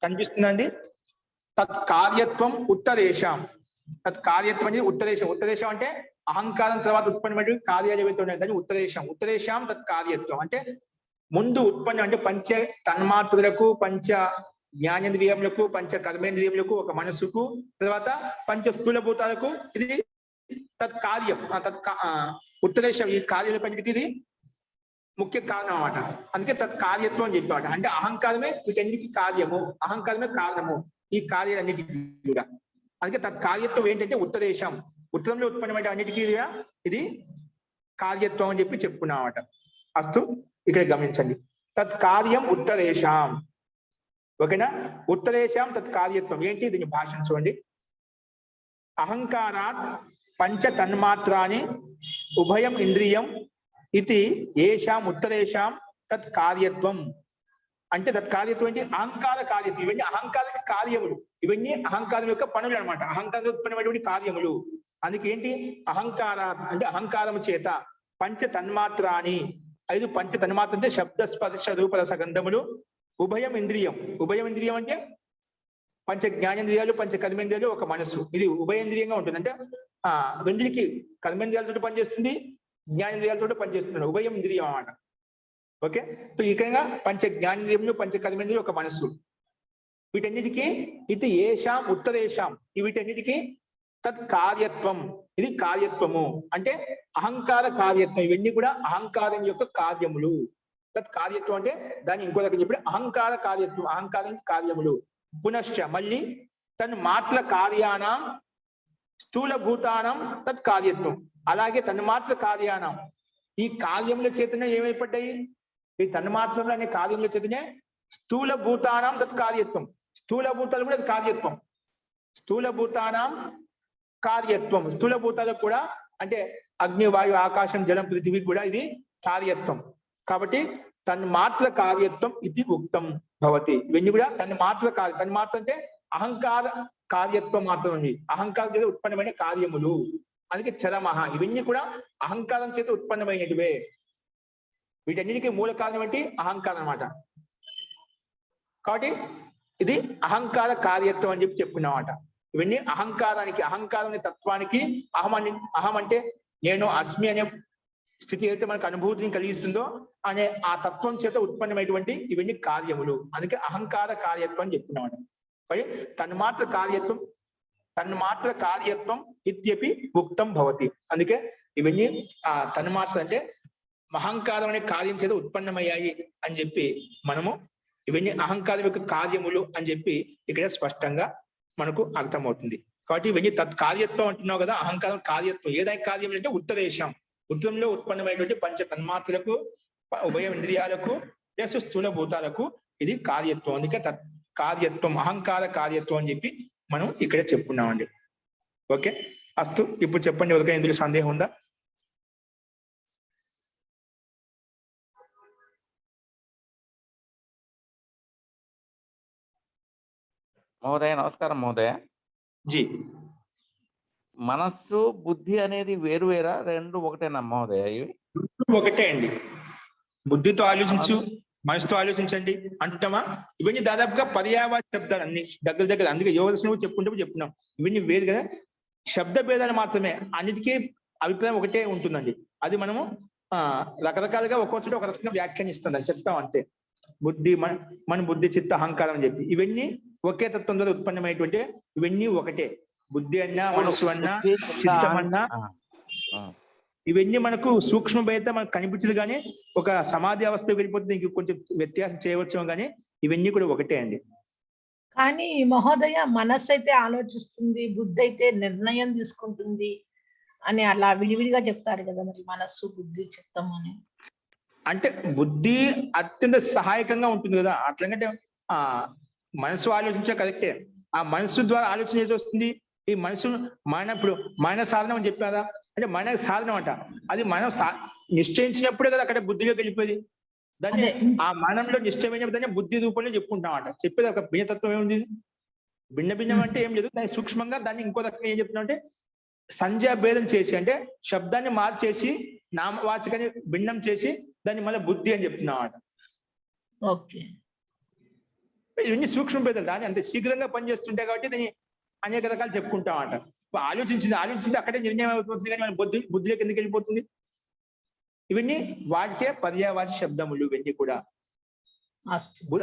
కనిపిస్తుందండి. తత్ కార్యత్వం ఉత్తరేషం. తత్ కార్యత్వం అనేది ఉత్తరేషం. ఉత్తరేషం అంటే అహంకారం తర్వాత ఉత్పన్నమైన కార్యాలు ఏవైతే ఉన్నాయి దాన్ని ఉత్తరేషం. ఉత్తరేషం తత్ కార్యత్వం అంటే ముందు ఉత్పన్నం అంటే పంచ తన్మాత్రలకు, పంచ జ్ఞానేంద్రియములకు, పంచ కర్మేంద్రియములకు, ఒక మనసుకు, తర్వాత పంచ స్థూలభూతాలకు ఇది తత్ కార్యం. ఉత్తరేషం ఈ కార్యాలపైకి ఇది ముఖ్య కారణం అన్నమాట. అందుకే తత్ కార్యత్వం అని చెప్పాడు. అంటే అహంకారమే వీటన్నిటికీ కార్యము, అహంకారమే కారణము ఈ కార్యాలన్నిటికీ కూడా. అందుకే తత్ కార్యత్వం ఏంటంటే ఉత్తరేషం, ఉత్తరంలో ఉత్పన్నమైన అన్నిటికీ ఇది కార్యత్వం అని చెప్పి చెప్పుకున్నాం అన్నమాట. అస్తు, ఇక్కడ గమనించండి. తత్ కార్యం ఉత్తరేషాం. ఓకేనా? ఉత్తరేషాం తత్ కార్యత్వం ఏంటి, దీని భాషను చూడండి. అహంకారాత్ పంచ తన్మాత్రాని ఉభయం ఇంద్రియం ఇది ఏషాం ఉత్తరేషాం తత్ కార్యత్వం. అంటే తత్ కార్యత్వం ఏంటి, అహంకార కార్యత్వం. ఇవన్నీ అహంకారక కార్యములు, ఇవన్నీ అహంకారం యొక్క పనులు అనమాట, అహంకారం ఉత్పన్నమైనటువంటి కార్యములు. అందుకే ఏంటి, అహంకార అంటే అహంకారము చేత పంచ తన్మాత్రాని 5 పంచ తన్మాత్రలు అంటే శబ్ద స్పర్శ రూప రస గంధములు. ఉభయం ఇంద్రియం. ఉభయం ఇంద్రియం అంటే పంచ జ్ఞానేంద్రియాలు, పంచ కర్మేంద్రియాలు, ఒక మనసు. ఇది ఉభయేంద్రియంగా ఉంటుంది. అంటే రెండింటికి కర్మేంద్రియాలతో పనిచేస్తుంది, జ్ఞానేంద్రియాలతో పనిచేస్తుంది. ఉభయం ఇంద్రియం అన్నమాట. ఓకే, సో ఈ విధంగా పంచ జ్ఞానేంద్రియములు, పంచ కర్మేంద్రియాలు, ఒక మనసు. వీటన్నిటికీ ఇది ఏషాం ఉత్తరేషాం, వీటన్నిటికీ తత్ కార్యత్వం, ఇది కార్యత్వము అంటే అహంకార కార్యత్వం. ఇవన్నీ కూడా అహంకారం యొక్క కార్యములు. తత్ కార్యత్వం అంటే దాన్ని ఇంకో దగ్గర చెప్పి అహంకార కార్యత్వం, అహంకారం కార్యములు. పునశ్చ మళ్ళీ తన్మాత్ర కార్యాణం స్థూల భూతానం తత్ కార్యత్వం. అలాగే తన్మాత్ర కార్యాణం, ఈ కార్యముల చేతనే ఏమైపడ్డాయి? ఈ తన్మాత్రములు అనే కార్యముల చేతనే స్థూల భూతానం తత్ కార్యత్వం. స్థూల భూతాలు కూడా అది కార్యత్వం. స్థూల భూతానం కార్యత్వం. స్థూల భూతాలకు కూడా అంటే అగ్ని, వాయు, ఆకాశం, జలం, పృథివీ కూడా ఇది కార్యత్వం. కాబట్టి తన్మాత్ర కార్యత్వం ఇది ఉక్తం భవతి. ఇవన్నీ కూడా తన్మాత్ర కార్య, తన్మాత్ర అంటే అహంకార కార్యత్వం మాత్రమే. అహంకారం చేత ఉత్పన్నమైన కార్యములు, అందుకే చరమహ. ఇవన్నీ కూడా అహంకారం చేత ఉత్పన్నమైనటివే. వీటన్నిటికీ మూల కారణం ఏంటి? అహంకారం అన్నమాట. కాబట్టి ఇది అహంకార కార్యత్వం అని చెప్పి చెప్పుకున్నమాట. ఇవన్నీ అహంకారానికి, అహంకారం తత్వానికి, అహం అంటే నేను అస్మి అనే స్థితి అయితే మనకు అనుభూతిని కలిగిస్తుందో అనే ఆ తత్వం చేత ఉత్పన్నమైనటువంటి ఇవన్నీ కార్యములు. అందుకే అహంకార కార్యత్వం అని చెప్పుకున్నమాట. మరి తన్మాత్ర కార్యత్వం, తన్మాత్ర కార్యత్వం ఇత్యపి ఉక్తం భవతి. అందుకే ఇవన్నీ ఆ తన్మాత్ర అంటే అహంకారం అనే కార్యం చేత ఉత్పన్నమయ్యాయి అని చెప్పి మనము ఇవన్నీ అహంకారం యొక్క కార్యములు అని చెప్పి ఇక్కడ స్పష్టంగా మనకు అర్థమవుతుంది. కాబట్టి ఇవన్నీ తత్ కార్యత్వం అంటున్నావు కదా, అహంకారం కార్యత్వం. ఏదైనా కార్యం అంటే ఉత్తరేషం, ఉత్తరంలో ఉత్పన్నమైనటువంటి పంచ తన్మాత్రలకు, ఉభయ ఇంద్రియాలకు, ప్లస్ స్థూల భూతాలకు ఇది కార్యత్వం. అందుకే తత్ కార్యత్వం, అహంకార కార్యత్వం అని చెప్పి మనం ఇక్కడ చెప్పుకున్నామండి. ఓకే, అస్తు. ఇప్పుడు చెప్పండి, ఎవరికైనా ఇందులో సందేహం ఉందా? మహోదయ నమస్కారం. మహోదయ, జీ, మనస్సు బుద్ధి అనేది వేరు వేరా, రెండు ఒకటేనా మహోదయ? ఇవి ఒకటే అండి. బుద్ధితో ఆలోచించు, మనసుతో ఆలోచించండి అంటున్నామా? ఇవన్నీ దాదాపుగా పర్యావాచ శబ్దాలు అన్ని దగ్గర దగ్గర. అందుకే యోగ దర్శనం చెప్పుకుంటే చెప్తున్నాం. ఇవన్నీ వేరు కదా, శబ్ద భేదాలు మాత్రమే. అన్నిటికీ అభిప్రాయం ఒకటే ఉంటుందండి. అది మనము రకరకాలుగా ఒక్కొక్కటి ఒక రకంగా వ్యాఖ్యానిస్తుంది అని చెప్తాం అంతే. బుద్ధి, మన బుద్ధి, చిత్త, అహంకారం అని చెప్పి ఇవన్నీ ఒకే తత్వం ద్వారా ఉత్పన్నమైనటువంటి ఇవన్నీ ఒకటే. బుద్ధి అన్నా, మనసు అన్నా, చిత్తం అన్నా, ఇవన్నీ మనకు సూక్ష్మ భేద మనకు కనిపించదు. కానీ ఒక సమాధి అవస్థకు వెళ్ళిపోతుంది, ఇంక కొంచెం వ్యత్యాసం చేయవచ్చు. కానీ ఇవన్నీ కూడా ఒకటే అండి. కానీ మహోదయ, మనస్సు అయితే ఆలోచిస్తుంది, బుద్ధి అయితే నిర్ణయం తీసుకుంటుంది అని అలా విడివిడిగా చెప్తారు కదా. మరి మనస్సు, బుద్ధి, చిత్తం అని అంటే బుద్ధి అత్యంత సహాయకంగా ఉంటుంది కదా. అట్లంటే మనసు ఆలోచించే కరెక్టే. ఆ మనసు ద్వారా ఆలోచన ఏది వస్తుంది? ఈ మనసు ఇప్పుడు మన సాధనం అని చెప్పారా? అంటే మన సాధనం అంట. అది మనం నిశ్చయించినప్పుడే కదా అక్కడ బుద్ధిలోకి వెళ్ళిపోయింది. దాన్ని ఆ మనంలో నిశ్చయమైన దాన్ని బుద్ధి రూపంలో చెప్పుకుంటాం అంట. చెప్పేది ఒక భిన్నతత్వం ఏముంది? భిన్న భిన్నం అంటే ఏం లేదు. దాన్ని సూక్ష్మంగా దాన్ని ఇంకో రకంగా ఏం చెప్తున్నాం అంటే సంజ్ఞా భేదం చేసి, అంటే శబ్దాన్ని మార్చేసి నామవాచకాన్ని భిన్నం చేసి దాన్ని మళ్ళీ బుద్ధి అని చెప్తున్నాం అంట. ఓకే, ఇవన్నీ సూక్ష్మ భేదాలు. దాన్ని అంతే శీఘ్రంగా పనిచేస్తుంటాయి కాబట్టి దీన్ని అనేక రకాలు చెప్పుకుంటాం అంట. ఆలోచించింది అక్కడే నిర్ణయం అవుతుంది. కానీ మన బుద్ధిలోకి ఎందుకు వెళ్ళిపోతుంది? ఇవన్నీ వాటికే పర్యావాచ శబ్దములు. ఇవన్నీ కూడా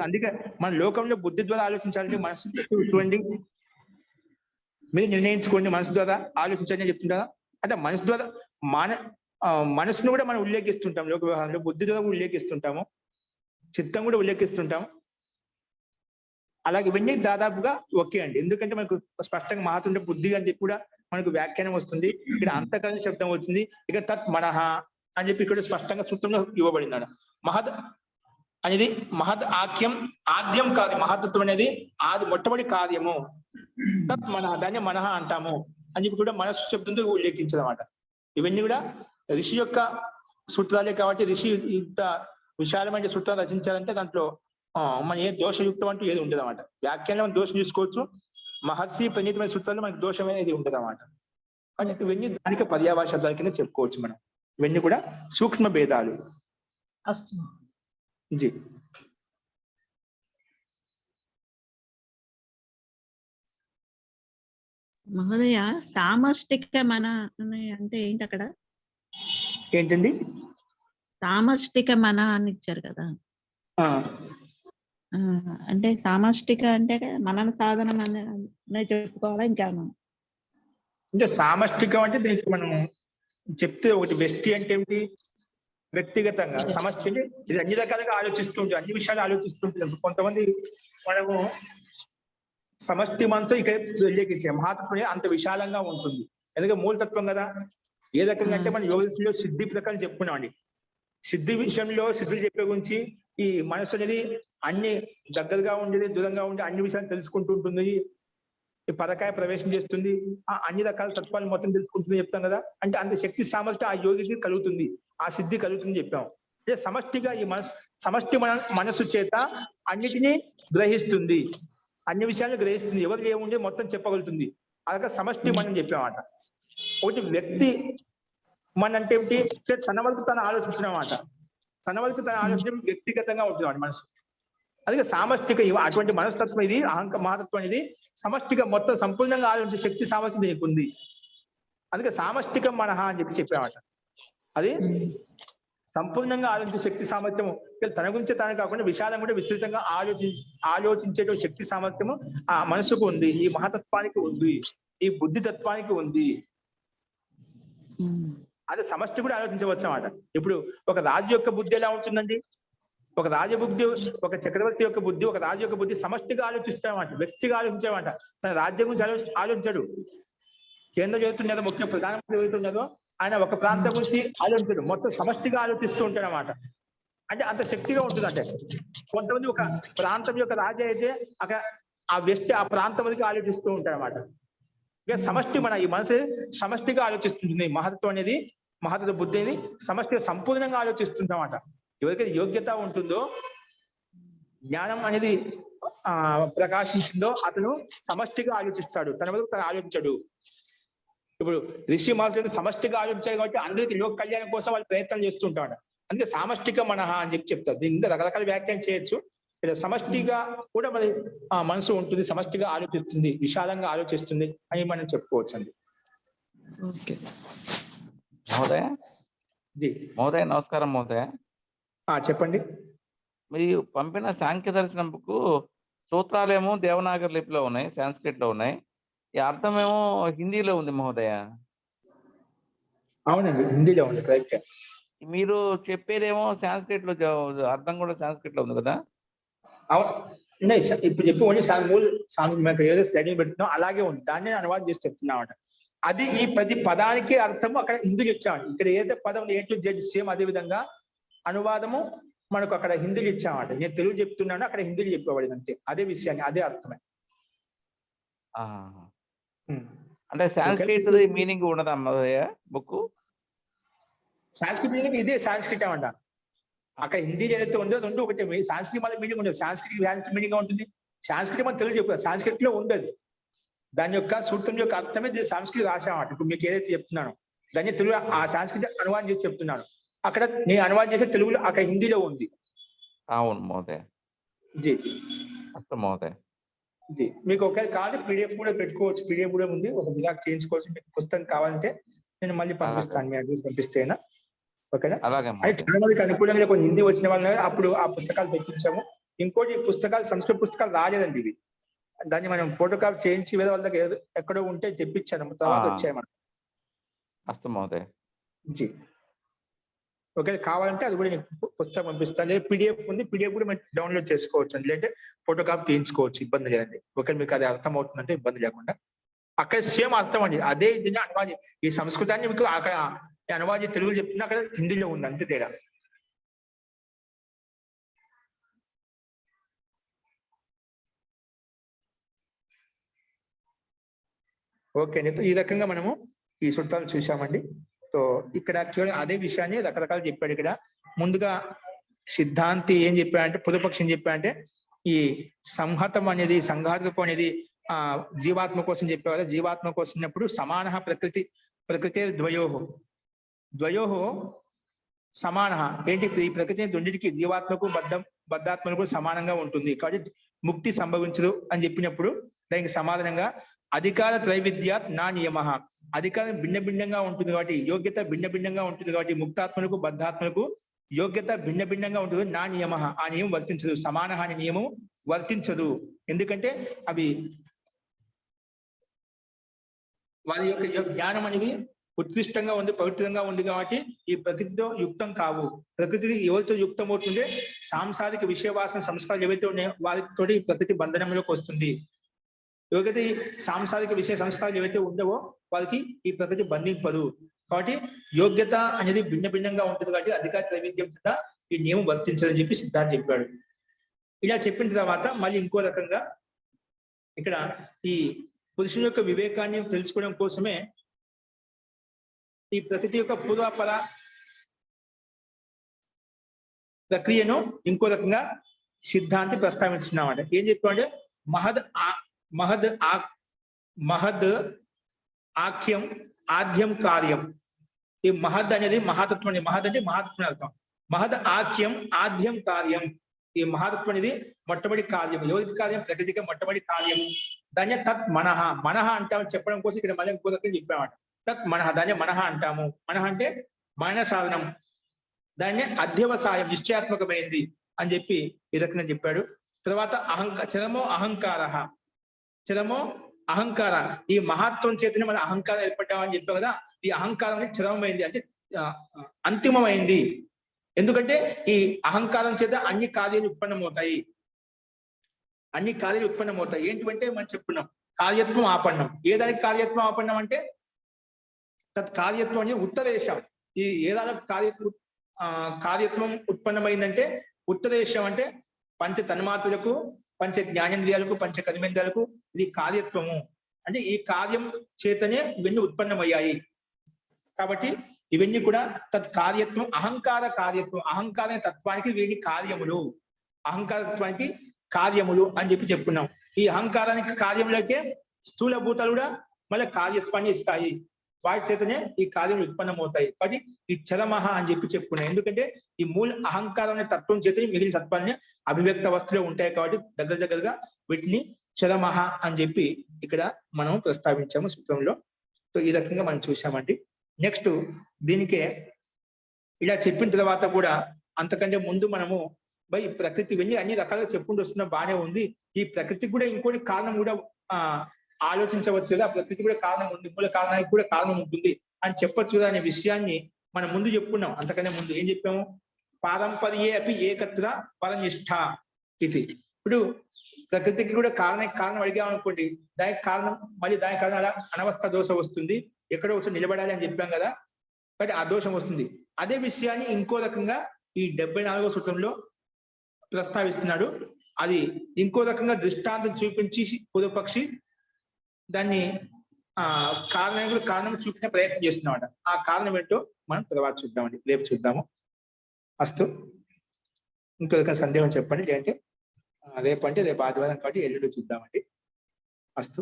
అందుకే మన లోకంలో బుద్ధి ద్వారా ఆలోచించాలంటే మనసు చూడండి, మీరు నిర్ణయించుకోండి, మనసు ద్వారా ఆలోచించండి అని చెప్తుంటారా? అంటే మనసు ద్వారా మనసును కూడా మనం ఉల్లేఖిస్తుంటాం లోక వ్యవహారంలో. బుద్ధి ద్వారా ఉల్లేఖిస్తుంటాము, చిత్తం కూడా ఉల్లేఖిస్తుంటాము. అలాగే ఇవన్నీ దాదాపుగా ఓకే అండి. ఎందుకంటే మనకు స్పష్టంగా మహతుండే బుద్ధి అని చెప్పి కూడా మనకు వ్యాఖ్యానం వస్తుంది. ఇక్కడ అంతఃకరణ శబ్దం వచ్చింది. ఇక తత్ మనః అని చెప్పి ఇక్కడ స్పష్టంగా సూత్రంలో ఇవ్వబడింది. మహద్ అనేది మహద్ ఆఖ్యం, ఆద్యం కార్యం. మహతత్వం అనేది ఆది మొట్టమొదటి కార్యము. తత్ మనః, దాన్ని మనః అంటాము అని చెప్పి కూడా మనస్సు శబ్దంతో ఉల్లేఖించదన్నమాట. ఇవన్నీ కూడా ఋషి యొక్క సూత్రాలే. కాబట్టి ఋషి ఇంత విశాలమైన సూత్రాలు రచించాలంటే దాంట్లో మన ఏ దోషయుక్తం అంటూ ఏది ఉండదు అన్నమాట. వ్యాఖ్యానం మనం దోషం చూసుకోవచ్చు, మహర్షి ప్రణీతమైన సూత్రాలు మనకి దోషం అనేది ఉండదు అన్నమాట. కానీ ఇవన్నీ దానికి పర్యావాచ శబ్దాల కింద చెప్పుకోవచ్చు మనం. ఇవన్నీ కూడా సూక్ష్మ భేదాలు. అస్తు. జీ. మహోదయ, సామష్టిక మన అంటే ఏంటి అక్కడ? ఏంటండి? సామష్టిక మన అని ఇచ్చారు కదా. ఆ, అంటే సామష్టిక అంటే మనన సాధనం అనే చెప్పుకోవాలా ఇంకేమన్నా? అంటే సామష్టికం అంటే దీనికి మనం చెప్తే ఒకటి వ్యష్టి అంటే ఏమిటి? వ్యక్తిగతంగా. సమష్టి అంటే ఇది అన్ని రకాలుగా ఆలోచిస్తూ ఉంటుంది, అన్ని విషయాలు ఆలోచిస్తుంటుంది. కొంతమంది మనము సమష్టి మనతో ఇక్కడ వెళ్ళేకించే మహాతత్వం అంత విశాలంగా ఉంటుంది, ఎందుకంటే మూలతత్వం కదా. ఏ రకంగా అంటే మన యోగంలో సిద్ధి ప్రకారం చెప్పుకున్నామండి. సిద్ధి విషయంలో సిద్ధులు చెప్పే గురించి ఈ మనసు అనేది అన్ని దగ్గరగా ఉండేది, దూరంగా ఉండి అన్ని విషయాలు తెలుసుకుంటూ ఉంటుంది. ఈ పరకాయ ప్రవేశం చేస్తుంది, ఆ అన్ని రకాల తత్వాలు మొత్తం తెలుసుకుంటుంది చెప్తాం కదా. అంటే అంత శక్తి సామర్థ్యం ఆ యోగికి కలుగుతుంది, ఆ సిద్ధి కలుగుతుంది చెప్పాం. అంటే సమష్టిగా ఈ సమష్టి మనసు చేత అన్నిటినీ గ్రహిస్తుంది, అన్ని విషయాలు గ్రహిస్తుంది, ఎవరు ఏముండే మొత్తం చెప్పగలుగుతుంది. అలాగే సమష్టి మనం చెప్పామాట. ఒకటి వ్యక్తి మన అంటే ఏమిటి? తన వరకు తను ఆలోచించినమాట, తన వరకు తన ఆలోచన వ్యక్తిగతంగా ఉంటుంది మనసు. అందుకే సామష్టిక అటువంటి మనస్తత్వం ఇది, మహాతత్వం ఇది సమష్టిగా మొత్తం సంపూర్ణంగా ఆలోచించే శక్తి సామర్థ్యం దీనికి ఉంది. అందుకే సామష్టికం మనహ అని చెప్పామట. అది సంపూర్ణంగా ఆలోచించే శక్తి సామర్థ్యం తన గురించి తన కాకుండా విశాలంగా కూడా విస్తృతంగా ఆలోచించేటువంటి శక్తి సామర్థ్యము ఆ మనసుకు ఉంది, ఈ మహాతత్వానికి ఉంది, ఈ బుద్ధి తత్వానికి ఉంది. అదే సమష్టి కూడా ఆలోచించవచ్చు అన్నమాట. ఇప్పుడు ఒక రాజు యొక్క బుద్ధి ఎలా ఉంటుందండి? ఒక రాజబుద్ధి, ఒక చక్రవర్తి యొక్క బుద్ధి, ఒక రాజు యొక్క బుద్ధి సమష్టిగా ఆలోచిస్తామంట, వ్యక్తిగా ఆలోచించామంట. తన రాజ్యం గురించి ఆలోచించాడు. కేంద్ర చదువుతున్నదో, ముఖ్య ప్రధానమంత్రి చదువుతున్నదో ఆయన ఒక ప్రాంతం గురించి ఆలోచించడు, మొత్తం సమష్టిగా ఆలోచిస్తూ ఉంటాడు అన్నమాట. అంటే అంత శక్తిగా ఉంటుంది. అంటే కొంతమంది ఒక ప్రాంతం యొక్క రాజు అయితే అక్కడ ఆ వ్యక్తి ఆ ప్రాంతం వరకు ఆలోచిస్తూ ఉంటాడు అన్నమాట. ఇక సమష్టి ఈ మనసు సమష్టిగా ఆలోచిస్తుంది. మహత్వం అనేది, మహత్వ బుద్ధి అనేది సమష్టిగా సంపూర్ణంగా ఆలోచిస్తుందన్నమాట. ఎవరికైతే యోగ్యత ఉంటుందో, జ్ఞానం అనేది ప్రకాశించిందో అతను సమష్టిగా ఆలోచిస్తాడు, తన వరకు తను ఆలోచించడు. ఇప్పుడు ఋషి మహర్షులు సమష్టిగా ఆలోచించారు కాబట్టి అందరికి లోక కళ్యాణం కోసం వాళ్ళు ప్రయత్నం చేస్తుంటాడు. అందుకే సామష్టిక మనహ అని చెప్తారు. దీనికి రకరకాల వ్యాఖ్యానం చేయొచ్చు. ఇక్కడ సమష్టిగా కూడా మరి ఆ మనసు ఉంటుంది, సమష్టిగా ఆలోచిస్తుంది, విశాలంగా ఆలోచిస్తుంది అని మనం చెప్పుకోవచ్చు అండి. మహోదయ, మహోదయ నమస్కారం. మహోదయ చెప్పండి. మీరు పంపిన సాంఖ్య దర్శనం బుక్ సూత్రాలేమో దేవనాగరి లిపిలో ఉన్నాయి, సాంస్క్రిట్ లో ఉన్నాయి, ఈ అర్థమేమో హిందీలో ఉంది మహోదయ. అవునండి, హిందీలో ఉంది, కరెక్ట్. మీరు చెప్పేదేమో సాంస్క్రిట్ లో, అర్థం కూడా సాంస్క్రిట్ లో ఉంది కదా. అవును, ఇప్పుడు చెప్పి ఓన్లీ ఏదో స్టడీ పెడుతున్నాం అలాగే ఉంది, దాన్ని అనువాదం చేసి చెప్తున్నామట. అది ఈ ప్రతి పదానికి అర్థము అక్కడ హిందీకి ఇచ్చామండి. ఇక్కడ ఏదైతే పదం ఏ టు జెడ్ సేమ్ అదే విధంగా అనువాదము మనకు అక్కడ హిందీకి ఇచ్చామట. నేను తెలుగు చెప్తున్నాను, అక్కడ హిందీకి చెప్పబడింది అంతే. అదే విషయాన్ని, అదే అర్థమే. అంటే సాంస్క్రిట్ మీనింగ్ ఉండదా మహోదయ బుక్? సాంస్క్రిట్ మీనింగ్ ఇదే సాంస్క్రిట్ అంట. అక్కడ హిందీ ఏదైతే ఉందో రెండు ఒకటే. సాంస్క్రిట్ మళ్ళీ మీనింగ్ ఉండదు. సాంస్క్రిట్ మీనింగ్ ఉంటుంది. సాంస్క్రిట్ మనం తెలుగు చెప్పారు, సాంస్క్రిట్ లో ఉండదు. దాని యొక్క సూత్రం యొక్క అర్థమే సాంస్క్రిట్ రాశామట. ఇప్పుడు మీకు ఏదైతే చెప్తున్నాను దాన్ని తెలుగు ఆ సాంస్క్రిట్ అనువాదం చేసి చెప్తున్నాను. అక్కడ నేను అనువాదం చేసే తెలుగులో అక్కడ హిందీలో ఉంది. అవును మహోదయ. జీ అస్త మహోదయ. జీ, మీకు ఒకవేళ కావాలి పీడిఎఫ్ కూడా పెట్టుకోవచ్చు, పీడిఎఫ్ కూడా ఉంది, ఒక జిరాక్స్ చేయించుకోవచ్చు. మీకు పుస్తకం కావాలంటే నేను మళ్ళీ పంపిస్తాను, మీ అడ్రస్ పంపిస్తేనా. ఓకేనా? అలాగే. అయితే చాలా మందికి అనుకూలంగా కొన్ని హిందీ వచ్చిన వాళ్ళు అప్పుడు ఆ పుస్తకాలు తెప్పించాము. ఇంకోటి పుస్తకాలు సంస్కృత పుస్తకాలు రాలేదండి ఇవి, దాన్ని మనం ఫోటోకాపీ చేయించి వేరే వాళ్ళ దగ్గర ఎక్కడో ఉంటే తెప్పించాను, తర్వాత వచ్చాయి మనం. అస్త మహోదయ. జీ, ఓకే, కావాలంటే అది కూడా పుస్తకం పంపిస్తాను. లేదా పీడిఎఫ్ ఉంది, పీడిఎఫ్ కూడా మీరు డౌన్లోడ్ చేసుకోవచ్చు అండి, లేదంటే ఫోటోకాపీ తీయించుకోవచ్చు, ఇబ్బంది లేదండి. ఓకే, మీకు అది అర్థం అవుతుందంటే ఇబ్బంది లేకుండా. అక్కడ సేమ్ అర్థం అండి, అదే విధంగా అనువాది. ఈ సంస్కృతాన్ని మీకు అక్కడ అనువాది తెలుగు చెప్తున్నా, అక్కడ హిందీలో ఉంది, అంతే తేడా. ఓకే అండి, ఈ రకంగా మనము ఈ సూత్రాలు చూసామండి. సో ఇక్కడ చూడండి, అదే విషయాన్ని రకరకాలు చెప్పాడు. ఇక్కడ ముందుగా సిద్ధాంతి ఏం చెప్పాడంటే, పూర్వపక్షం చెప్పాడంటే ఈ సంహతం అనేది, సంఘాతత్వం అనేది జీవాత్మ కోసం చెప్పేవారు. జీవాత్మ కోసం ఉన్నప్పుడు సమాన ప్రకృతి ద్వయోహో సమాన ఏంటి ఈ ప్రకృతి రెండింటికి జీవాత్మకు బద్ధాత్మకు సమానంగా ఉంటుంది కాబట్టి ముక్తి సంభవించదు అని చెప్పినప్పుడు దానికి సమాధానంగా అధికార త్రైవిధ్యాత్ నా నియమ, అధికారం భిన్న భిన్నంగా ఉంటుంది కాబట్టి యోగ్యత భిన్న భిన్నంగా ఉంటుంది కాబట్టి ముక్తాత్మలకు బద్ధాత్మలకు యోగ్యత భిన్న భిన్నంగా ఉంటుంది. నా నియమ, ఆ నియమం వర్తించదు. సమాన అనే నియమం వర్తించదు. ఎందుకంటే అవి వారి యొక్క జ్ఞానం అనేది ఉత్కృష్టంగా ఉంది, పవిత్రంగా ఉంది కాబట్టి ఈ ప్రకృతితో యుక్తం కావు. ప్రకృతి ఎవరితో యుక్తం అవుతుంటే సాంసారిక విషయవాసన సంస్కారాలు ఏవైతే ఉన్నాయో వారితో ఈ ప్రకృతి బంధనంలోకి వస్తుంది. యోగ్యత సాంసారిక విషయ సంస్కారాలు ఏవైతే ఉండవో వారికి ఈ ప్రకృతి బంధింపదు. కాబట్టి యోగ్యత అనేది భిన్న భిన్నంగా ఉంటుంది కాబట్టి అధికార త్రైవిధ్యం కింద ఈ నియమం వర్తించదని చెప్పి సిద్ధాంతం చెప్పాడు. ఇలా చెప్పిన తర్వాత మళ్ళీ ఇంకో రకంగా ఇక్కడ ఈ పురుషుని యొక్క వివేకాన్ని తెలుసుకోవడం కోసమే ఈ ప్రకృతి యొక్క పూర్వాపర ప్రక్రియను ఇంకో రకంగా సిద్ధాంతి ప్రస్తావించున్నామంట. ఏం చెప్పామంటే మహద్ ఆఖ్యం ఆద్యం కార్యం. ఈ మహద్ అనేది మహాతత్వం, మహద్ అంటే మహాతత్వం అర్థం. మహద్ ఆఖ్యం ఆద్యం కార్యం. ఈ మహాతత్వం అనేది మొట్టమొదటి కార్యం. ఎవరికి కార్యం? ప్రకృతికి మొట్టమొదటి కార్యం. దాన్ని తత్ మనహ, మనహ అంటామని చెప్పడం కోసం ఇక్కడ మళ్ళీ ఇంకో రకంగా చెప్పామట. తత్ మనహ, దాన్ని మనహ అంటాము. మనహ అంటే మనన సాధనం, దాన్ని అధ్యవసాయం, నిశ్చయాత్మకమైంది అని చెప్పి ఈ రకంగా చెప్పాడు. తర్వాత చరమో అహంకార, చరమో అహంకార. ఈ మహత్వం చేతనే మన అహంకారం ఏర్పడ్డామని చెప్పాం కదా. ఈ అహంకారం అనేది చరమమైంది, అంటే అంతిమమైంది. ఎందుకంటే ఈ అహంకారం చేత అన్ని కార్యాలు ఉత్పన్నమవుతాయి. అన్ని కార్యాలు ఉత్పన్నమవుతాయి. ఏంటంటే మనం చెప్పుకున్నాం కార్యత్వం ఆపన్నం. ఏదానికి కార్యత్వం ఆపన్నం అంటే తత్ కార్యత్వం అనేది ఉత్తరేషం. ఈ ఏదైనా కార్యత్వం ఉత్పన్నమైందంటే ఉత్తరేషం అంటే పంచ తన్మాత్రలకు, పంచ జ్ఞానేంద్రియాలకు, పంచ కర్మేంద్రియాలకు ఇది కార్యత్వము. అంటే ఈ కార్యం చేతనే ఇవన్నీ ఉత్పన్నమయ్యాయి. కాబట్టి ఇవన్నీ కూడా తత్ కార్యత్వం, అహంకార కార్యత్వం. అహంకార తత్వానికి వీని కార్యములు, అహంకారత్వానికి కార్యములు అని చెప్పి చెప్పుకున్నాం. ఈ అహంకారానికి కార్యములకే స్థూల భూతాలు కూడా మళ్ళీ కార్యత్వాన్ని ఇస్తాయి. వాటి చేతనే ఈ కార్యములు ఉత్పన్నమవుతాయి. కాబట్టి ఈ చరమహ అని చెప్పి చెప్పుకున్నాం. ఎందుకంటే ఈ మూల అహంకారం అనే తత్వం చేత మిగిలిన తత్వాన్ని అభివ్యక్త అవస్థలో ఉంటాయి కాబట్టి దగ్గరగా వీటిని చరమహ అని చెప్పి ఇక్కడ మనం ప్రస్తావించాము సూత్రంలో. సో ఈ రకంగా మనం చూసామండి. నెక్స్ట్ దీనికే ఇలా చెప్పిన తర్వాత కూడా అంతకంటే ముందు మనము ఈ ప్రకృతి ఇవన్నీ అన్ని రకాలుగా చెప్పుకుంటూ వస్తున్నా బాగానే ఉంది. ఈ ప్రకృతికి కూడా ఇంకోటి కారణం కూడా ఆలోచించవచ్చు కదా. ప్రకృతి కూడా కారణం ఉంది, మూల కారణానికి కూడా కారణం ఉంటుంది అని చెప్పొచ్చు కదా అనే విషయాన్ని మనం ముందు చెప్పుకున్నాం. అంతకంటే ముందు ఏం చెప్పాము? పారంపర్యే అపి ఏకత్ర పరనిష్ఠ ఇది. ఇప్పుడు ప్రకృతికి కూడా కారణం అడిగామనుకోండి, దానికి కారణం మళ్ళీ దాని కారణం అలా అనవస్థ దోష వస్తుంది, ఎక్కడో వచ్చి నిలబడాలి అని చెప్పాం కదా. కాబట్టి ఆ దోషం వస్తుంది. అదే విషయాన్ని ఇంకో రకంగా ఈ 74వ సూత్రంలో ప్రస్తావిస్తున్నాడు. అది ఇంకో రకంగా దృష్టాంతం చూపించి పూర్వపక్షి దాన్ని కారణం చూపించే ప్రయత్నం చేస్తున్నాడు. ఆ కారణం ఏంటో మనం తర్వాత చూద్దామండి, రేపు చూద్దాము. అస్తు. ఇంకో రకం సందేహం చెప్పండి, లేదంటే రేపు ఆదివారం కాబట్టి ఎల్లుండి చూద్దామండి. అస్తు.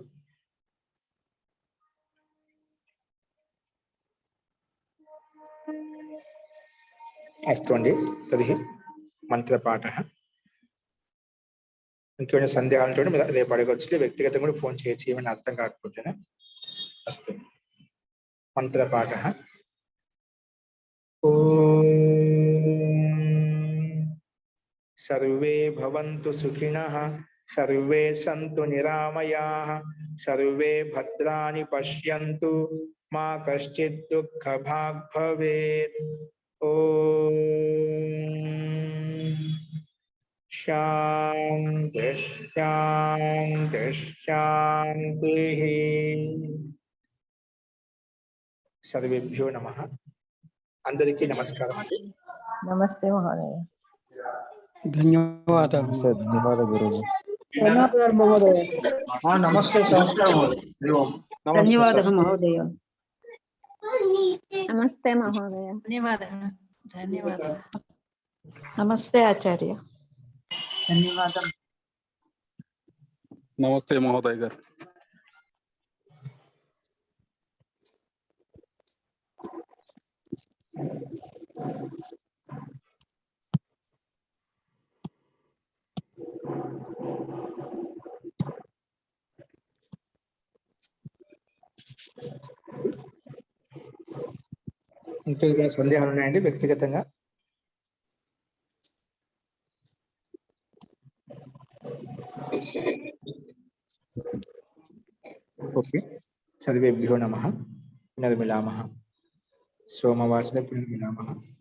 అస్తు అండి. తది మంత్రపాఠ. ఇంకేమైనా సందేహాలతో రేపు అడగవచ్చు. వ్యక్తిగతంగా కూడా ఫోన్ చేయొచ్చు ఏమైనా అర్థం కాకపోతేనే. అస్తు. మంత్రపాఠ. సర్వే భవంతు సుఖినః, సర్వే సంతు నిరామయాః, సర్వే భద్రాణి పశ్యంతు, మా కశ్చిత్ దుఃఖభాగ్ భవేత్. ఓం శాంతి శాంతి శాంతి. సర్వేభ్యో నమః. అందరికీ నమస్కారం అండి. నమస్తే మహోదయ. ధన్యవాదాలు. ధన్యవాదాలు గురుజీ. ధన్యవాదాలు మహోదయ. నమస్తే. నమస్కారం. ధన్యవాదాలు మహోదయ. నమస్తే మహోదయ. ధన్యవాదాలు. ధన్యవాదాలు. నమస్తే ఆచార్య. ధన్యవాదాలు. నమస్తే మహోదయ్ గారు. ఇంకా ఏమైనా సందేహాలు ఉన్నాయండి వ్యక్తిగతంగా? ఓకే, సర్వేభ్యో నమః. పునర్మిలామः. సోమవాసరే పునర్మిలామः.